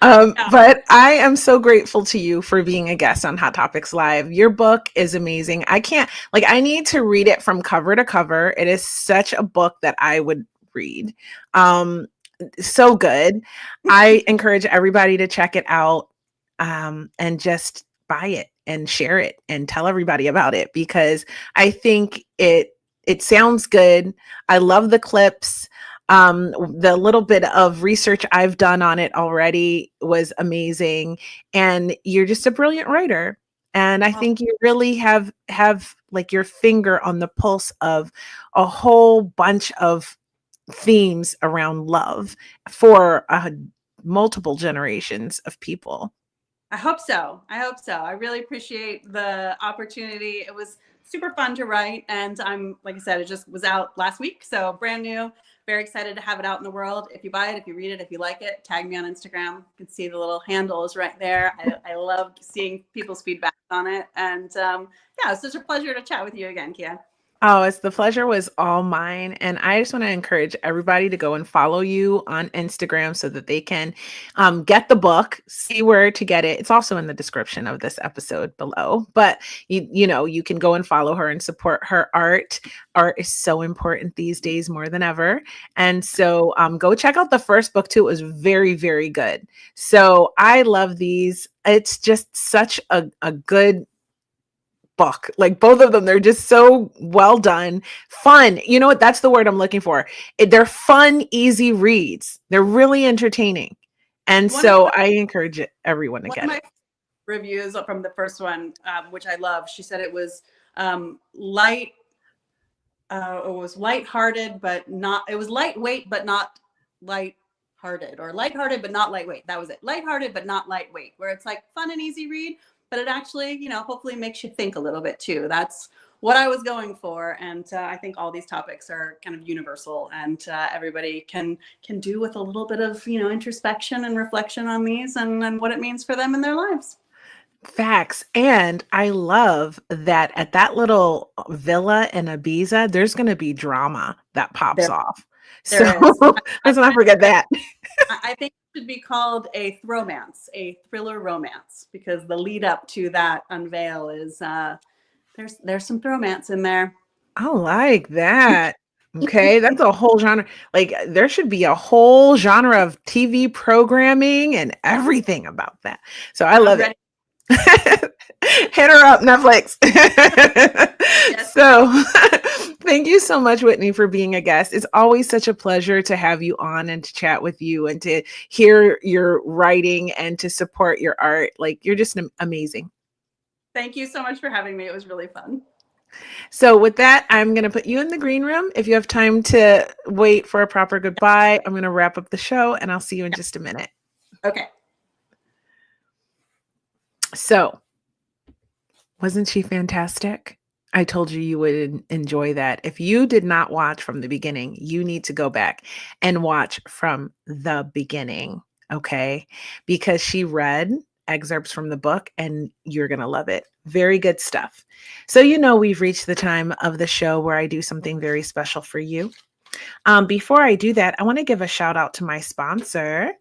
But I am so grateful to you for being a guest on Hot Topics Live. Your book is amazing. I need to read it from cover to cover. It is such a book that I would read. So good. I encourage everybody to check it out and just buy it and share it and tell everybody about it, because I think it sounds good. I love the clips. The little bit of research I've done on it already was amazing. And you're just a brilliant writer. And I think you really have like your finger on the pulse of a whole bunch of themes around love for multiple generations of people. I hope so. I really appreciate the opportunity. It was super fun to write. And like I said, it just was out last week. So brand new, very excited to have it out in the world. If you buy it, if you read it, if you like it, tag me on Instagram. You can see the little handles right there. I love seeing people's feedback on it. And it's such a pleasure to chat with you again, Kia. Oh, the pleasure was all mine. And I just want to encourage everybody to go and follow you on Instagram so that they can get the book, see where to get it. It's also in the description of this episode below. But, you can go and follow her and support her art. Art is so important these days more than ever. And so go check out the first book, too. It was very, very good. So I love these. It's just such a good book. Like both of them, they're just so well done. Fun. You know what? That's the word I'm looking for. They're fun, easy reads. They're really entertaining. And so I encourage everyone to get it. Reviews from the first one, which I love. She said it was light. It was lighthearted, but not. It was lightweight, but not lighthearted, or lighthearted but not lightweight. That was it. Lighthearted but not lightweight, where it's like fun and easy read, but it actually, hopefully makes you think a little bit too. That's what I was going for. And I think all these topics are kind of universal, and everybody can do with a little bit of, introspection and reflection on these and what it means for them in their lives. Facts. And I love that at that little villa in Ibiza, there's going to be drama that pops off. So let's not forget that. I think it should be called a thromance, a thriller romance, because the lead up to that unveil is there's some thromance in there. I like that. Okay, that's a whole genre. Like there should be a whole genre of TV programming and everything about that. So I love it. Hit her up, Netflix. Yes. So thank you so much, Whitney, for being a guest. It's always such a pleasure to have you on and to chat with you and to hear your writing and to support your art. Like you're just amazing. Thank you so much for having me. It was really fun. So with that, I'm going to put you in the green room. If you have time to wait for a proper goodbye, I'm going to wrap up the show and I'll see you in just a minute. Okay. So, wasn't she fantastic? I told you you would enjoy that. If you did not watch from the beginning, you need to go back and watch from the beginning, okay? Because she read excerpts from the book and you're going to love it. Very good stuff. So, we've reached the time of the show where I do something very special for you. Before I do that, I want to give a shout out to my sponsor,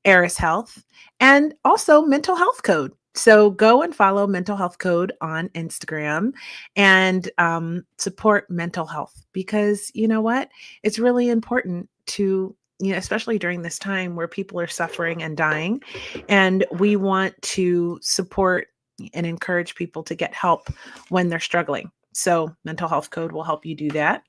Eris Health, and also Mental Health Code. So go and follow Mental Health Code on Instagram and support mental health, because you know what? It's really important to, especially during this time where people are suffering and dying, and we want to support and encourage people to get help when they're struggling. So Mental Health Code will help you do that.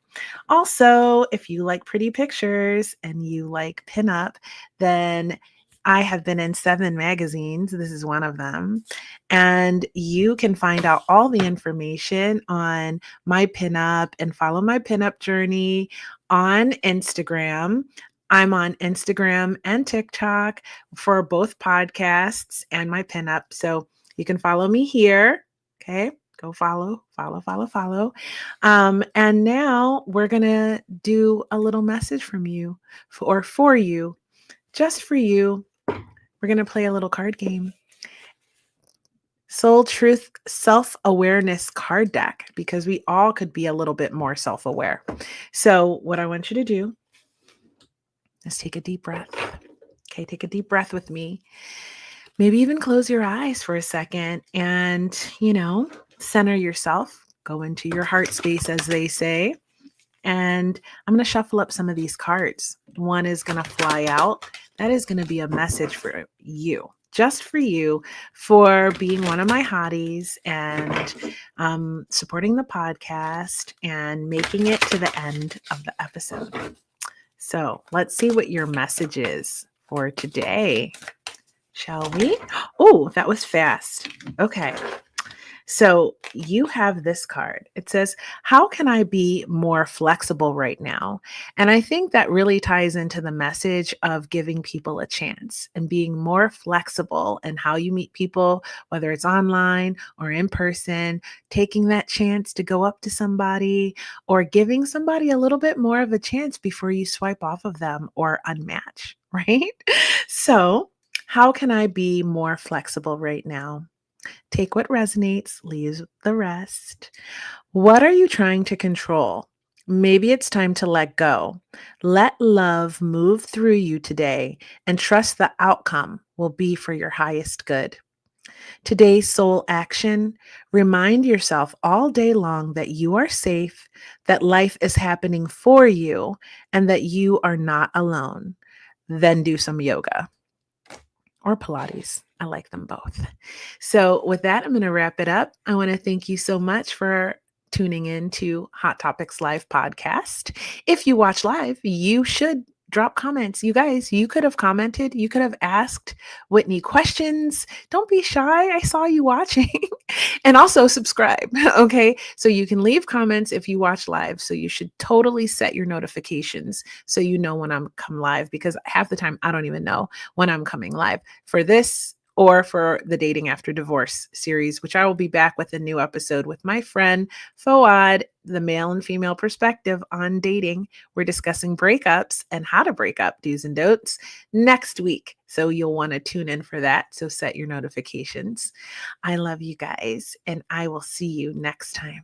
Also, if you like pretty pictures and you like pinup, then I have been in 7 magazines. This is one of them. And you can find out all the information on my pinup and follow my pinup journey on Instagram. I'm on Instagram and TikTok for both podcasts and my pinup. So you can follow me here. Okay. Go follow. And now we're going to do a little message from you for you, just for you. We're going to play a little card game. Soul Truth Self-Awareness card deck, because we all could be a little bit more self-aware. So what I want you to do is take a deep breath. Okay, take a deep breath with me. Maybe even close your eyes for a second and, center yourself. Go into your heart space, as they say. And I'm going to shuffle up some of these cards. One is going to fly out. That is going to be a message for you, just for you, for being one of my hotties and supporting the podcast and making it to the end of the episode. So let's see what your message is for today. Shall we? Oh, that was fast. Okay. So you have this card. It says, how can I be more flexible right now? And I think that really ties into the message of giving people a chance and being more flexible in how you meet people, whether it's online or in person, taking that chance to go up to somebody or giving somebody a little bit more of a chance before you swipe off of them or unmatch, right? So how can I be more flexible right now? Take what resonates, leave the rest. What are you trying to control? Maybe it's time to let go. Let love move through you today and trust the outcome will be for your highest good. Today's soul action, remind yourself all day long that you are safe, that life is happening for you, and that you are not alone. Then do some yoga or Pilates. I like them both. So with that, I'm going to wrap it up. I want to thank you so much for tuning in to Hot Topics Live podcast. If you watch live, you should drop comments. You guys, you could have commented. You could have asked Whitney questions. Don't be shy. I saw you watching. And also subscribe. Okay. So you can leave comments if you watch live. So you should totally set your notifications so you know when I'm come live, because half the time I don't even know when I'm coming live for this or for the Dating After Divorce series, which I will be back with a new episode with my friend Fouad, the male and female perspective on dating. We're discussing breakups and how to break up, do's and don'ts, next week. So you'll want to tune in for that. So set your notifications. I love you guys, and I will see you next time.